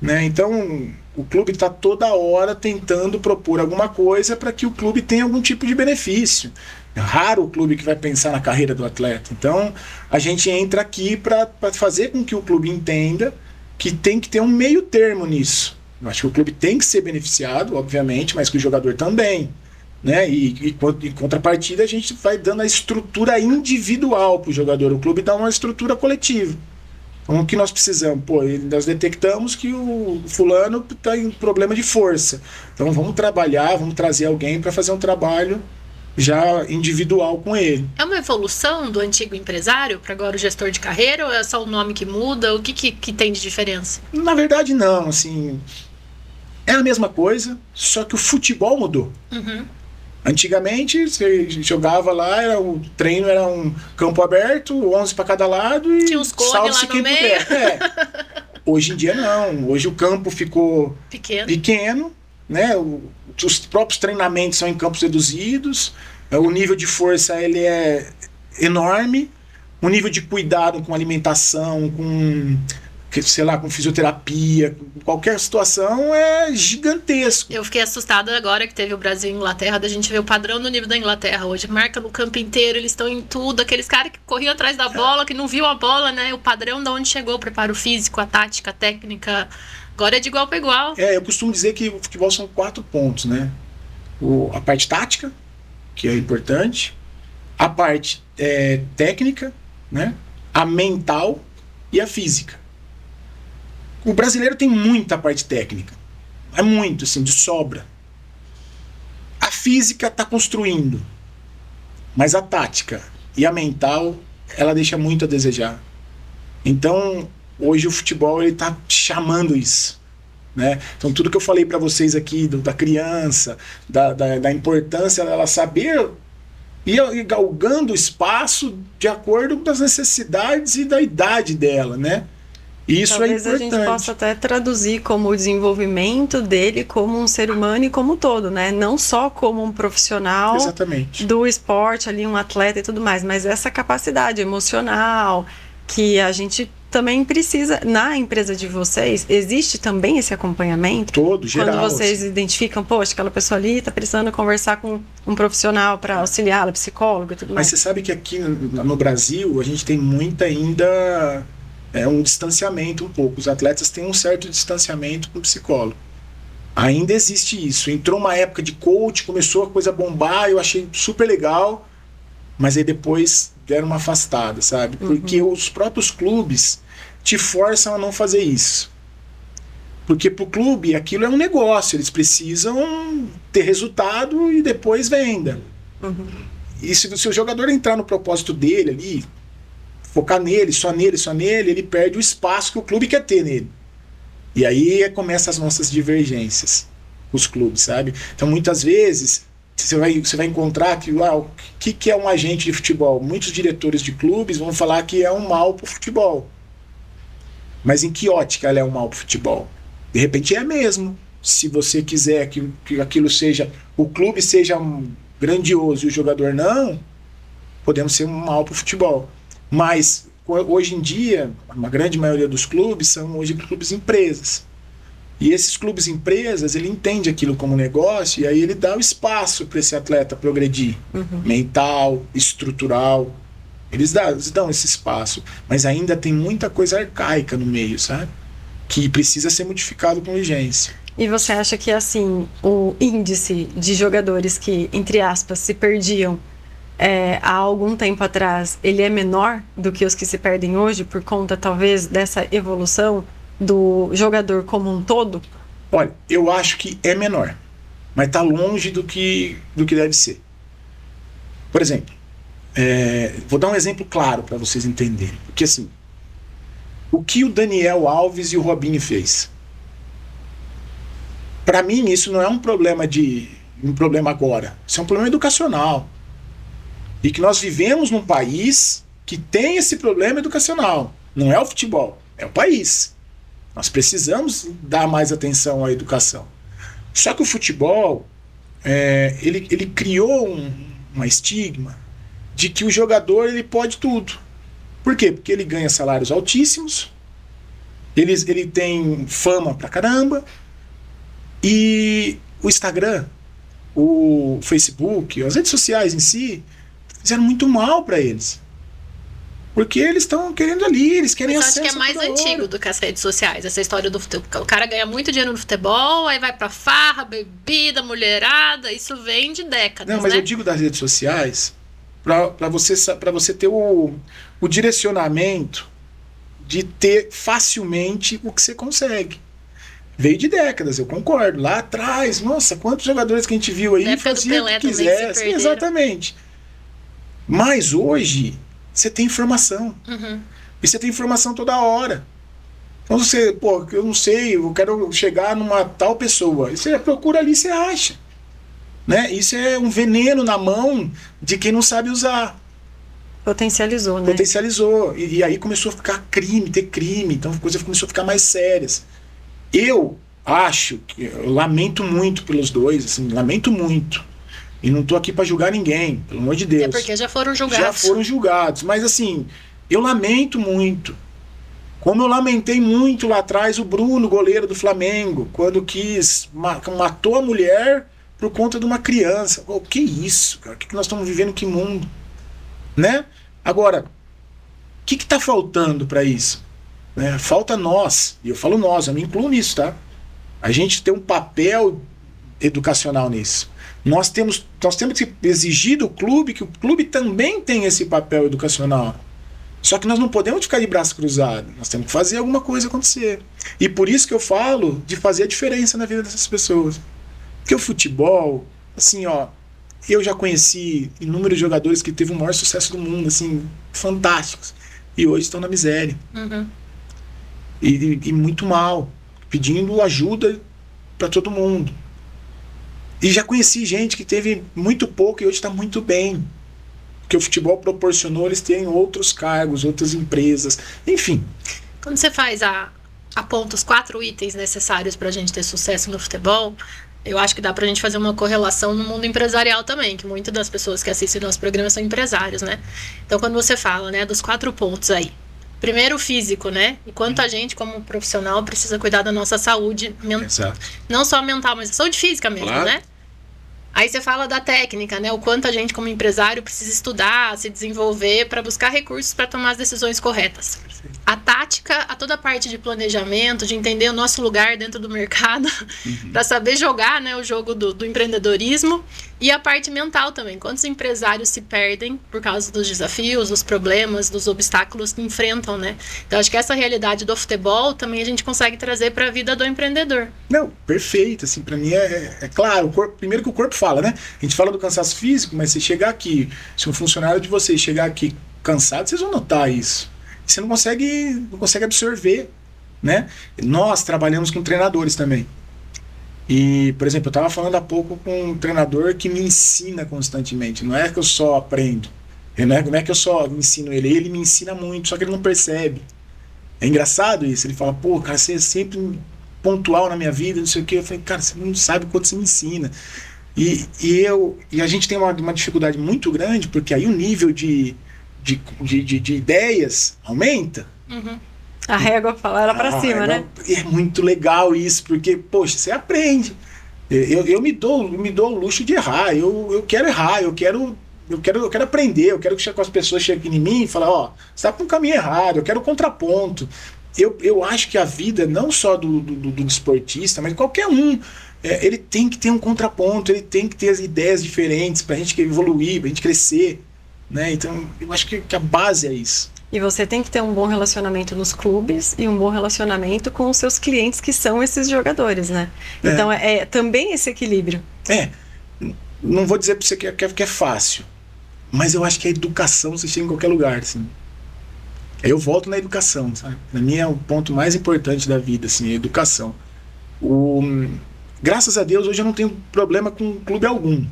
Né? Então, O clube está toda hora tentando propor alguma coisa para que o clube tenha algum tipo de benefício. É raro o clube que vai pensar na carreira do atleta. Então, a gente entra aqui para fazer com que o clube entenda que tem que ter um meio termo nisso. Eu acho que o clube tem que ser beneficiado, obviamente, mas que o jogador também. Né? E em contrapartida, a gente vai dando a estrutura individual para o jogador. O clube dá uma estrutura coletiva. Então, o que nós precisamos? Pô, nós detectamos que o fulano está em problema de força. Então, vamos trabalhar, vamos trazer alguém para fazer um trabalho já individual com ele. É uma evolução do antigo empresário para agora o gestor de carreira ou é só o nome que muda? O que tem de diferença? Na verdade, não. Assim, é a mesma coisa, só que o futebol mudou. Uhum. Antigamente, você jogava lá, o treino era um campo aberto, 11 para cada lado e tinha uns cones lá no meio. Hoje em dia não. Hoje o campo ficou pequeno, né? Os próprios treinamentos são em campos reduzidos, o nível de força ele é enorme, o nível de cuidado com alimentação, com fisioterapia, qualquer situação é gigantesco. Eu fiquei assustada agora que teve o Brasil e Inglaterra, da gente ver o padrão do nível da Inglaterra hoje. Marca no campo inteiro, eles estão em tudo. Aqueles caras que corriam atrás da bola, que não viu a bola, né? O padrão de onde chegou, o preparo físico, a tática, a técnica. Agora é de igual para igual. Eu costumo dizer que o futebol são 4 pontos, né? A parte tática, que é importante, a parte técnica, né? A mental e a física. O brasileiro tem muita parte técnica. É muito, assim, de sobra. A física está construindo. Mas a tática e a mental, ela deixa muito a desejar. Então, hoje o futebol está chamando isso. Né? Então, tudo que eu falei para vocês aqui, da criança, da importância dela saber ir galgando espaço de acordo com as necessidades e da idade dela, né? Isso talvez é importante. A gente possa até traduzir como o desenvolvimento dele como um ser humano e como um todo, né? Não só como um profissional Exatamente. do esporte, ali um atleta e tudo mais, mas essa capacidade emocional que a gente também precisa. Na empresa de vocês, existe também esse acompanhamento? Todo, geral. Quando vocês identificam, poxa, aquela pessoa ali está precisando conversar com um profissional para auxiliá-la, psicólogo e tudo mais. Mas você sabe que aqui no Brasil, a gente tem muito ainda... um distanciamento um pouco. Os atletas têm um certo distanciamento com o psicólogo. Ainda existe isso. Entrou uma época de coach, começou a coisa bombar, eu achei super legal, mas aí depois deram uma afastada, sabe? Porque os próprios clubes te forçam a não fazer isso. Porque pro clube aquilo é um negócio, eles precisam ter resultado e depois venda. E se o jogador entrar no propósito dele ali, focar nele, só nele, ele perde o espaço que o clube quer ter nele. E aí começam as nossas divergências com os clubes, sabe? Então, muitas vezes, você vai encontrar que o que é um agente de futebol? Muitos diretores de clubes vão falar que é um mal pro futebol. Mas em que ótica ela é um mal pro futebol? De repente é mesmo. Se você quiser que aquilo seja... O clube seja grandioso e o jogador não, podemos ser um mal pro futebol. Mas, hoje em dia, uma grande maioria dos clubes são hoje clubes empresas. E esses clubes empresas, ele entende aquilo como negócio e aí ele dá o espaço para esse atleta progredir. Mental, estrutural. Eles dão esse espaço. Mas ainda tem muita coisa arcaica no meio, sabe? Que precisa ser modificado com urgência. E você acha que, assim, o índice de jogadores que, entre aspas, se perdiam há algum tempo atrás, ele é menor do que os que se perdem hoje por conta, talvez, dessa evolução do jogador como um todo? Olha, eu acho que é menor, mas está longe do que deve ser. Por exemplo, vou dar um exemplo claro para vocês entenderem. Porque assim, o que o Daniel Alves e o Robinho fez? Para mim, isso não é um problema agora. Isso é um problema educacional. E que nós vivemos num país que tem esse problema educacional. Não é o futebol, é o país. Nós precisamos dar mais atenção à educação. Só que o futebol, ele criou uma estigma de que o jogador ele pode tudo. Por quê? Porque ele ganha salários altíssimos, ele tem fama pra caramba, E o Instagram, o Facebook, as redes sociais em si, fizeram muito mal para eles. Porque eles estão querendo ali, eles querem Mas acesso. eu acho que é mais antigo do que as redes sociais, essa história do futebol. O cara ganha muito dinheiro no futebol, aí vai pra farra, bebida, mulherada, isso vem de décadas, Não, mas né? eu digo das redes sociais para você ter o direcionamento de ter facilmente o que você consegue. Veio de décadas, eu concordo. Lá atrás, nossa, quantos jogadores que a gente viu aí Na época do faziam o Pelé que também se quisesse. perderam. Exatamente. Mas hoje, você tem informação. Uhum. E você tem informação toda hora. Então você, pô, eu não sei, eu quero chegar numa tal pessoa. E você procura ali, você acha. Né? Isso é um veneno na mão de quem não sabe usar. Potencializou, né? Potencializou. E aí começou a ficar ter crime. Então a coisa começou a ficar mais sérias. Eu acho que eu lamento muito pelos dois, assim, lamento muito. E não tô aqui para julgar ninguém, pelo amor de Deus. É porque já foram julgados. Já foram julgados. Mas assim, eu lamento muito. Como eu lamentei muito lá atrás o Bruno, goleiro do Flamengo, quando matou a mulher por conta de uma criança. Oh, que isso, cara? O que nós estamos vivendo? Que mundo? Né? Agora, o que está faltando para isso? Né? Falta nós, e eu falo nós, eu me incluo nisso, tá? A gente tem um papel educacional nisso. Nós temos que exigir do clube que o clube também tem esse papel educacional. Só que nós não podemos ficar de braço cruzado. Nós temos que fazer alguma coisa acontecer. E por isso que eu falo de fazer a diferença na vida dessas pessoas. Porque o futebol, assim, ó, eu já conheci inúmeros jogadores que teve o maior sucesso do mundo, assim, fantásticos. E hoje estão na miséria. Uhum. E muito mal, pedindo ajuda para todo mundo. E já conheci gente que teve muito pouco e hoje está muito bem. Porque o futebol proporcionou eles terem outros cargos, outras empresas, enfim. Quando você aponta os 4 itens necessários para a gente ter sucesso no futebol, eu acho que dá pra gente fazer uma correlação no mundo empresarial também, que muitas das pessoas que assistem nosso programa são empresários, né? Então, quando você fala, né, dos 4 pontos aí, primeiro o físico, né? E quanto a gente, como profissional, precisa cuidar da nossa saúde mental. Não só mental, mas saúde física mesmo, claro, né? Aí você fala da técnica, né? O quanto a gente, como empresário, precisa estudar, se desenvolver para buscar recursos para tomar as decisões corretas. A tática, a toda a parte de planejamento, de entender o nosso lugar dentro do mercado, para saber jogar, né, o jogo do empreendedorismo. E a parte mental também. Quantos empresários se perdem por causa dos desafios, dos problemas, dos obstáculos que enfrentam, né? Então, acho que essa realidade do futebol também a gente consegue trazer para a vida do empreendedor. Não, perfeito. Assim, para mim é claro. Primeiro que o corpo fala, né? A gente fala do cansaço físico, mas se chegar aqui, se um funcionário de vocês chegar aqui cansado, vocês vão notar isso. Você não consegue absorver, né? Nós trabalhamos com treinadores também. E, por exemplo, eu estava falando há pouco com um treinador que me ensina constantemente. Não é que eu só aprendo. Não é que eu só ensino ele me ensina muito, só que ele não percebe. É engraçado isso. Ele fala, pô, cara, você é sempre pontual na minha vida, não sei o quê. Eu falei, cara, você não sabe o quanto você me ensina. E a gente tem uma dificuldade muito grande, porque aí o nível de ideias aumenta. Uhum. A régua fala ela pra cima, né? É muito legal isso, porque, poxa, você aprende. Eu me dou o luxo de errar. Eu quero errar, eu quero aprender, eu quero que as pessoas cheguem em mim e falem, ó, você tá com o caminho errado, eu quero contraponto. Eu acho que a vida, não só do desportista, mas de qualquer um, ele tem que ter um contraponto, ele tem que ter as ideias diferentes pra gente evoluir, pra gente crescer. Né? Então, eu acho que a base é isso. E você tem que ter um bom relacionamento nos clubes e um bom relacionamento com os seus clientes, que são esses jogadores, né? Então, é também esse equilíbrio. Não vou dizer pra você que é fácil, mas eu acho que a educação você chega em qualquer lugar, assim. Aí eu volto na educação, sabe? Pra mim é o ponto mais importante da vida, assim, a educação. Graças a Deus, hoje eu não tenho problema com clube algum.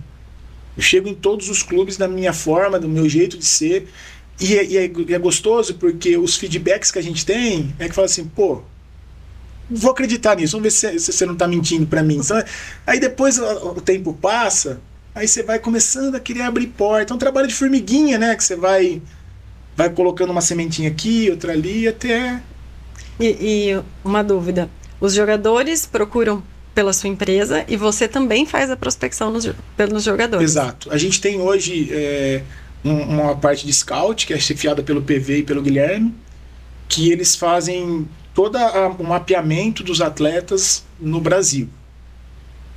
Eu chego em todos os clubes da minha forma, do meu jeito de ser. E é gostoso porque os feedbacks que a gente tem é que fala assim, pô, vou acreditar nisso, vamos ver se você não está mentindo para mim. Então, aí depois o tempo passa, aí você vai começando a querer abrir porta. É um trabalho de formiguinha, né? Que você vai colocando uma sementinha aqui, outra ali, até... E uma dúvida, os jogadores procuram pela sua empresa e você também faz a prospecção pelos jogadores. Exato. A gente tem hoje uma parte de scout, que é chefiada pelo PV e pelo Guilherme, que eles fazem todo o mapeamento dos atletas no Brasil.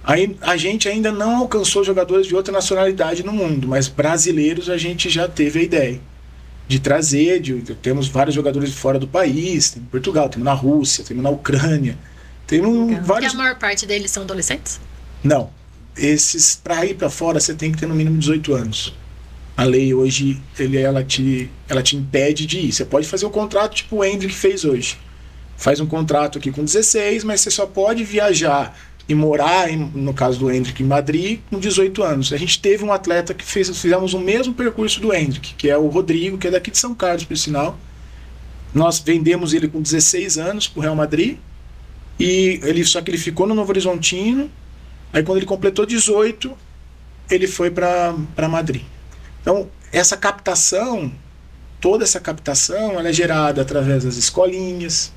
Aí, a gente ainda não alcançou jogadores de outra nacionalidade no mundo, mas brasileiros a gente já teve a ideia de trazer. Temos vários jogadores de fora do país, tem em Portugal, temos na Rússia, temos na Ucrânia, temos vários... E a maior parte deles são adolescentes? Não. Esses, para ir para fora, você tem que ter no mínimo 18 anos. A lei hoje, ela te impede de ir. Você pode fazer um contrato tipo o Hendrick fez hoje. Faz um contrato aqui com 16, mas você só pode viajar e morar, no caso do Hendrick, em Madrid, com 18 anos. A gente teve um atleta que fizemos o mesmo percurso do Hendrick, que é o Rodrigo, que é daqui de São Carlos, por sinal. Nós vendemos ele com 16 anos para o Real Madrid, só que ele ficou no Novo Horizontino. Aí quando ele completou 18, ele foi para Madrid. Então, toda essa captação, ela é gerada através das escolinhas,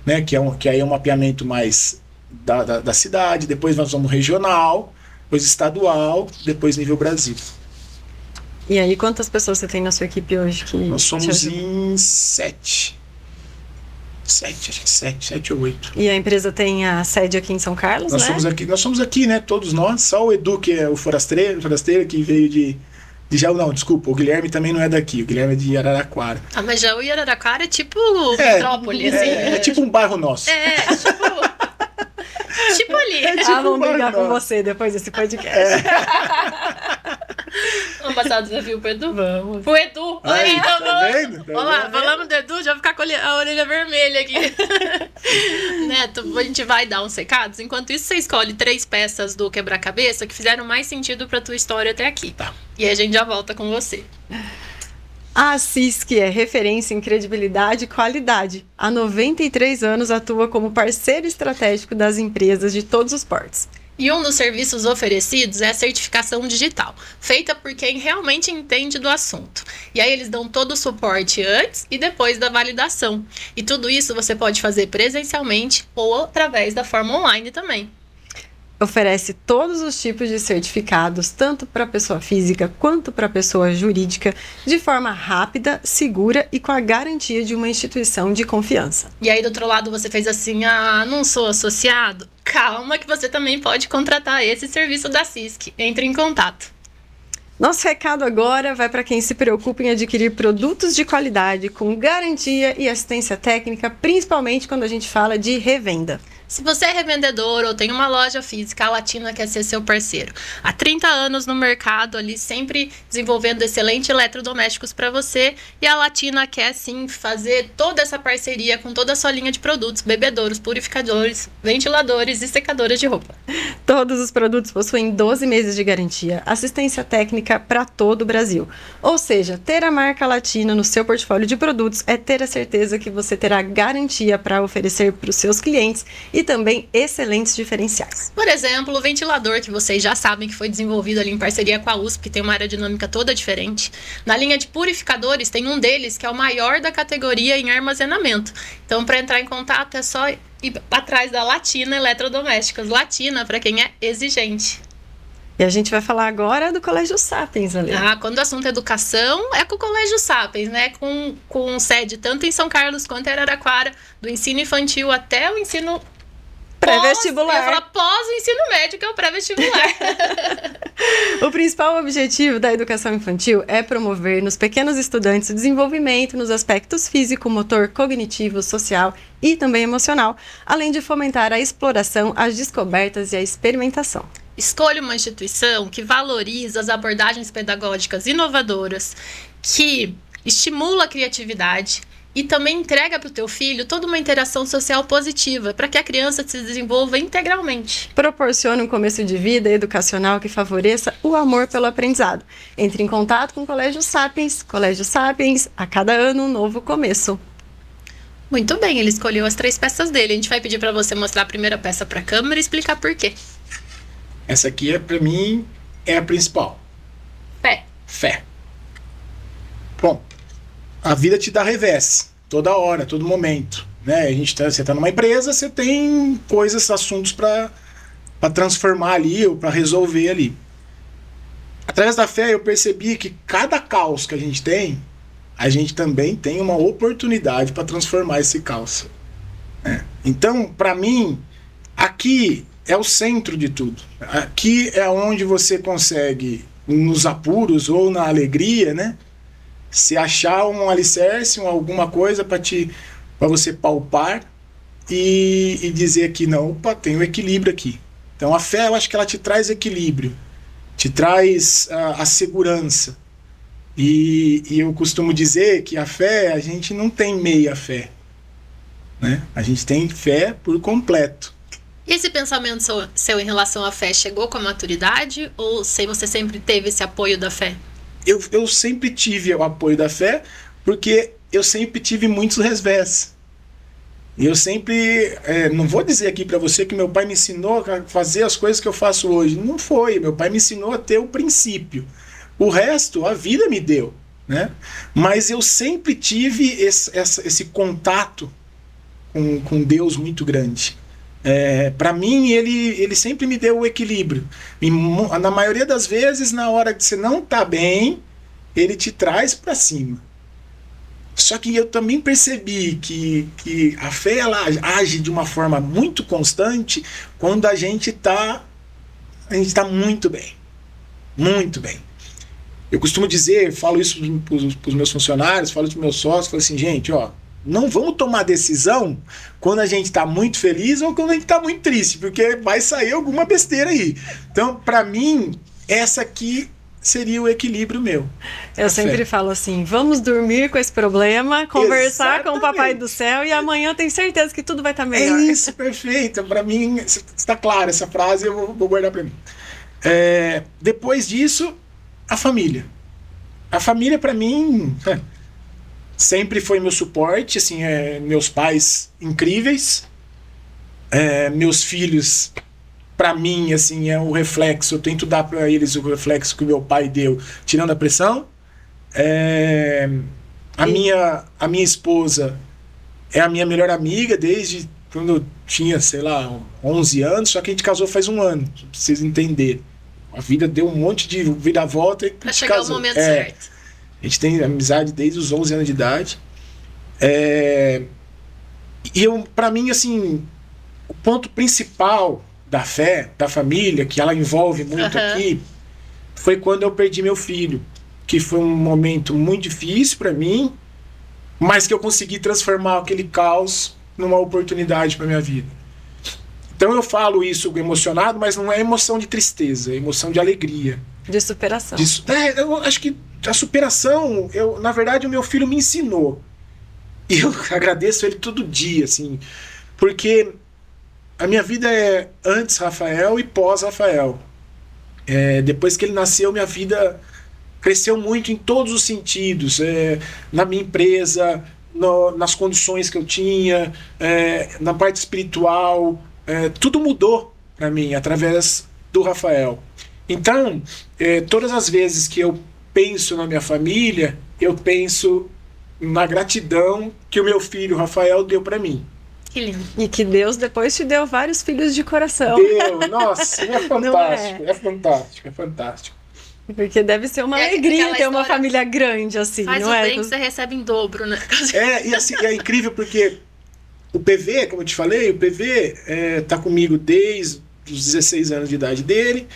né, que aí é um mapeamento mais da cidade, depois nós vamos regional, depois estadual, depois nível Brasil. E aí, quantas pessoas você tem na sua equipe hoje? Nós somos em 7. Acho que 7 ou 8. E a empresa tem a sede aqui em São Carlos, nós né? Somos aqui, né? Todos nós. Só o Edu, que é o forasteiro que veio de Jaú. Não, desculpa, o Guilherme também não é daqui. O Guilherme é de Araraquara. Ah, mas Jaú e Araraquara é tipo metrópole, assim. É tipo um bairro nosso. Tipo ali. Vamos brigar com você depois desse podcast. Vamos passar o desafio pro Edu? Vamos. Pro Edu. Aí, então, tá vendo? Vamos lá, falamos do Edu, já vou ficar com a orelha vermelha aqui. Neto, a gente vai dar uns recados. Enquanto isso, você escolhe 3 peças do quebra-cabeça que fizeram mais sentido pra tua história até aqui. Tá. E aí a gente já volta com você. A CISC é referência em credibilidade e qualidade. Há 93 anos atua como parceiro estratégico das empresas de todos os portes. E um dos serviços oferecidos é a certificação digital, feita por quem realmente entende do assunto. E aí eles dão todo o suporte antes e depois da validação. E tudo isso você pode fazer presencialmente ou através da forma online também. Oferece todos os tipos de certificados, tanto para pessoa física quanto para pessoa jurídica, de forma rápida, segura e com a garantia de uma instituição de confiança. E aí do outro lado você fez assim, não sou associado? Calma que você também pode contratar esse serviço da CISC. Entre em contato. Nosso recado agora vai para quem se preocupa em adquirir produtos de qualidade com garantia e assistência técnica, principalmente quando a gente fala de revenda. Se você é revendedor ou tem uma loja física, a Latina quer ser seu parceiro. Há 30 anos no mercado, ali sempre desenvolvendo excelentes eletrodomésticos para você. E a Latina quer sim fazer toda essa parceria com toda a sua linha de produtos, bebedouros, purificadores, ventiladores e secadoras de roupa. Todos os produtos possuem 12 meses de garantia, assistência técnica para todo o Brasil. Ou seja, ter a marca Latina no seu portfólio de produtos é ter a certeza que você terá garantia para oferecer para os seus clientes e também excelentes diferenciais. Por exemplo, o ventilador, que vocês já sabem que foi desenvolvido ali em parceria com a USP, que tem uma aerodinâmica toda diferente. Na linha de purificadores, tem um deles que é o maior da categoria em armazenamento. Então, para entrar em contato, é só ir atrás da Latina Eletrodomésticos. Latina, para quem é exigente. E a gente vai falar agora do Colégio Sapiens, ali. Quando o assunto é educação, é com o Colégio Sapiens, né? Com sede tanto em São Carlos quanto em Araraquara, do ensino infantil até o ensino pré-vestibular. Eu ia falar pós o ensino médio, que é o pré-vestibular. O principal objetivo da educação infantil é promover nos pequenos estudantes o desenvolvimento nos aspectos físico, motor, cognitivo, social e também emocional, além de fomentar a exploração, as descobertas e a experimentação. Escolha uma instituição que valoriza as abordagens pedagógicas inovadoras, que estimula a criatividade e também entrega para o teu filho toda uma interação social positiva, para que a criança se desenvolva integralmente. Proporcione um começo de vida educacional que favoreça o amor pelo aprendizado. Entre em contato com o Colégio Sapiens. Colégio Sapiens, a cada ano um novo começo. Muito bem, ele escolheu as 3 peças dele. A gente vai pedir para você mostrar a primeira peça para a câmera e explicar por quê. Essa aqui, para mim, é a principal. Fé. Bom, a vida te dá revés, toda hora, todo momento, né? Você tá numa empresa, você tem coisas, assuntos para transformar ali ou para resolver ali. Através da fé eu percebi que cada caos que a gente também tem uma oportunidade para transformar esse caos. Então, para mim, aqui é o centro de tudo. Aqui é onde você consegue, nos apuros ou na alegria, né, se achar um alicerce, alguma coisa para você palpar e dizer que não, opa, tem um equilíbrio aqui. Então a fé, eu acho que ela te traz equilíbrio, te traz a segurança. E eu costumo dizer que a fé, a gente não tem meia fé, né? A gente tem fé por completo. E esse pensamento seu em relação à fé chegou com a maturidade ou você sempre teve esse apoio da fé? Eu sempre tive o apoio da fé, porque eu sempre tive muitos revés. E eu sempre, não vou dizer aqui para você que meu pai me ensinou a fazer as coisas que eu faço hoje. Não foi, meu pai me ensinou a ter o princípio. O resto, a vida me deu, né? Mas eu sempre tive esse contato com Deus muito grande. Para mim, ele sempre me deu o equilíbrio. E, na maioria das vezes, na hora que você não tá bem, ele te traz para cima. Só que eu também percebi que a fé ela age de uma forma muito constante quando a gente tá muito bem. Muito bem. Eu costumo dizer, falo isso para os meus funcionários, falo isso para os meus sócios, falo assim, gente, ó, não vamos tomar decisão quando a gente está muito feliz ou quando a gente está muito triste, porque vai sair alguma besteira aí. Então, para mim, essa aqui seria o equilíbrio meu. Eu sempre falo assim, vamos dormir com esse problema, conversar com o Papai do Céu e amanhã eu tenho certeza que tudo vai estar melhor. É isso, perfeito. Para mim, está clara essa frase, eu vou guardar para mim. Depois disso, a família. A família, para mim, sempre foi meu suporte, assim, meus pais incríveis, meus filhos, para mim, assim, é o reflexo, eu tento dar para eles o reflexo que o meu pai deu, tirando a pressão. A minha esposa é a minha melhor amiga desde quando eu tinha, sei lá, 11 anos, só que a gente casou faz um ano, pra vocês entenderem. A vida deu um monte de viravolta e pra chegar casou. O momento certo. A gente tem amizade desde os 11 anos de idade. E para mim, assim, o ponto principal da fé, da família, que ela envolve muito aqui, foi quando eu perdi meu filho, que foi um momento muito difícil para mim, mas que eu consegui transformar aquele caos numa oportunidade para minha vida. Então eu falo isso emocionado, mas não é emoção de tristeza, é emoção de alegria. De superação. Eu acho que a superação, na verdade, o meu filho me ensinou. E eu agradeço ele todo dia, assim, porque a minha vida é antes Rafael e pós-Rafael. Depois que ele nasceu, minha vida cresceu muito em todos os sentidos. Na minha empresa, nas condições que eu tinha, na parte espiritual. Tudo mudou para mim através do Rafael. Então, todas as vezes que eu penso na minha família, eu penso na gratidão que o meu filho Rafael deu para mim. Que lindo. E que Deus depois te deu vários filhos de coração. Deu, nossa, é fantástico, é fantástico, é fantástico. Porque deve ser uma alegria ter uma família grande assim, faz não o é? bem que você recebe em dobro, né? E assim, é incrível porque o PV, como eu te falei, o PV tá comigo desde os 16 anos de idade dele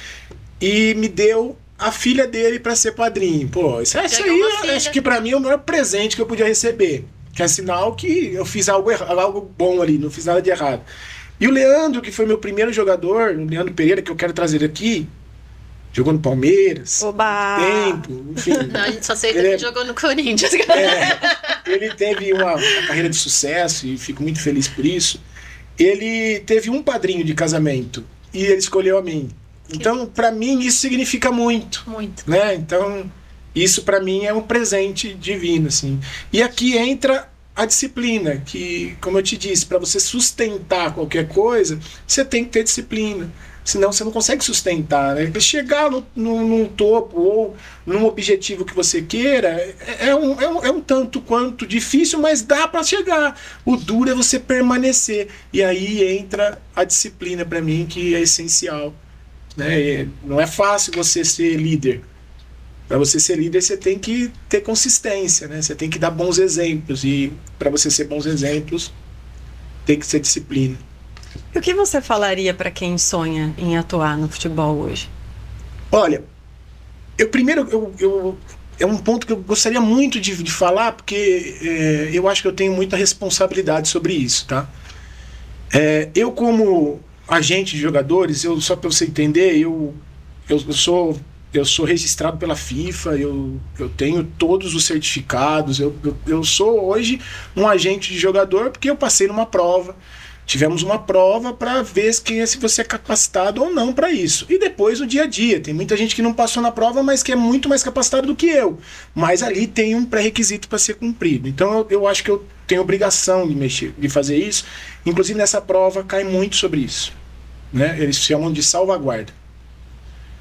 e me deu a filha dele para ser padrinho. Pô, isso aí, acho que para mim é o maior presente que eu podia receber. Que é sinal que eu fiz algo bom ali, não fiz nada de errado. E o Leandro, que foi meu primeiro jogador, o Leandro Pereira, que eu quero trazer aqui, jogou no Palmeiras, Oba! tempo, enfim. Não, a gente só sei que ele jogou no Corinthians. Ele teve uma carreira de sucesso e fico muito feliz por isso. Ele teve um padrinho de casamento e ele escolheu a mim. Então, para mim, isso significa muito. Muito. Né? Então, isso para mim é um presente divino, assim. E aqui entra a disciplina, que, como eu te disse, para você sustentar qualquer coisa, você tem que ter disciplina. Senão você não consegue sustentar, né? Chegar no topo ou num objetivo que você queira é um tanto quanto difícil, mas dá para chegar. O duro é você permanecer. E aí entra a disciplina para mim, que é essencial, né? E não é fácil você ser líder. Para você ser líder, você tem que ter consistência, né? Você tem que dar bons exemplos. E para você ser bons exemplos, tem que ser disciplina. E o que você falaria para quem sonha em atuar no futebol hoje? Olha, é um ponto que eu gostaria muito de falar, porque eu acho que eu tenho muita responsabilidade sobre isso, tá? Eu, como agente de jogadores, só para você entender, eu sou registrado pela FIFA, eu tenho todos os certificados, eu sou hoje um agente de jogador porque eu passei numa prova. Tivemos uma prova para ver se você é capacitado ou não para isso. E depois o dia a dia. Tem muita gente que não passou na prova, mas que é muito mais capacitado do que eu. Mas ali tem um pré-requisito para ser cumprido. Então eu acho que eu tenho obrigação de fazer isso. Inclusive nessa prova cai muito sobre isso, né? Eles chamam de salvaguarda.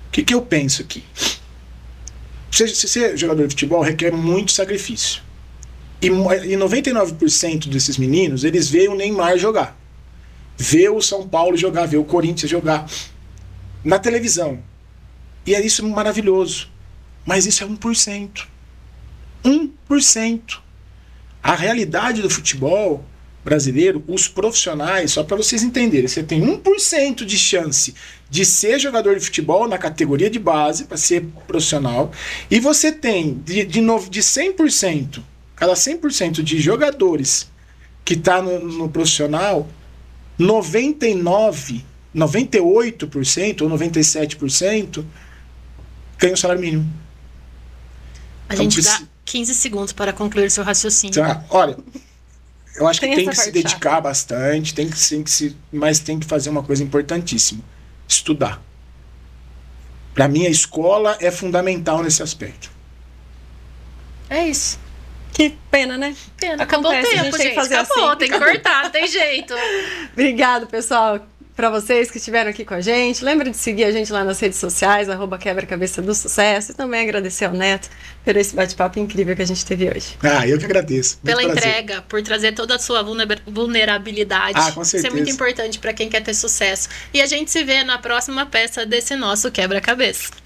O que eu penso aqui? Ser jogador de futebol requer muito sacrifício. E 99% desses meninos, eles veem o Neymar jogar. Vê o São Paulo jogar, vê o Corinthians jogar na televisão. E é isso maravilhoso. Mas isso é 1%. 1%. A realidade do futebol brasileiro, os profissionais, só para vocês entenderem, você tem 1% de chance de ser jogador de futebol na categoria de base, para ser profissional, e você tem de 100%, cada 100% de jogadores que está no profissional, 98% ou 97% ganha o salário mínimo. A gente dá 15 segundos para concluir seu raciocínio. Tá, olha, eu acho que tem que se dedicar bastante, mas tem que fazer uma coisa importantíssima: estudar. Para mim, a escola é fundamental nesse aspecto. É isso. Que pena, né? Pena. Acabou o tempo, gente. Acabou, assim. Tem que cortar, não tem jeito. Obrigado, pessoal, para vocês que estiveram aqui com a gente. Lembra de seguir a gente lá nas redes sociais, @quebra-cabeça do sucesso. E também agradecer ao Neto por esse bate-papo incrível que a gente teve hoje. Eu que agradeço. Pela entrega, por trazer toda a sua vulnerabilidade. Com certeza. Isso é muito importante para quem quer ter sucesso. E a gente se vê na próxima peça desse nosso quebra-cabeça.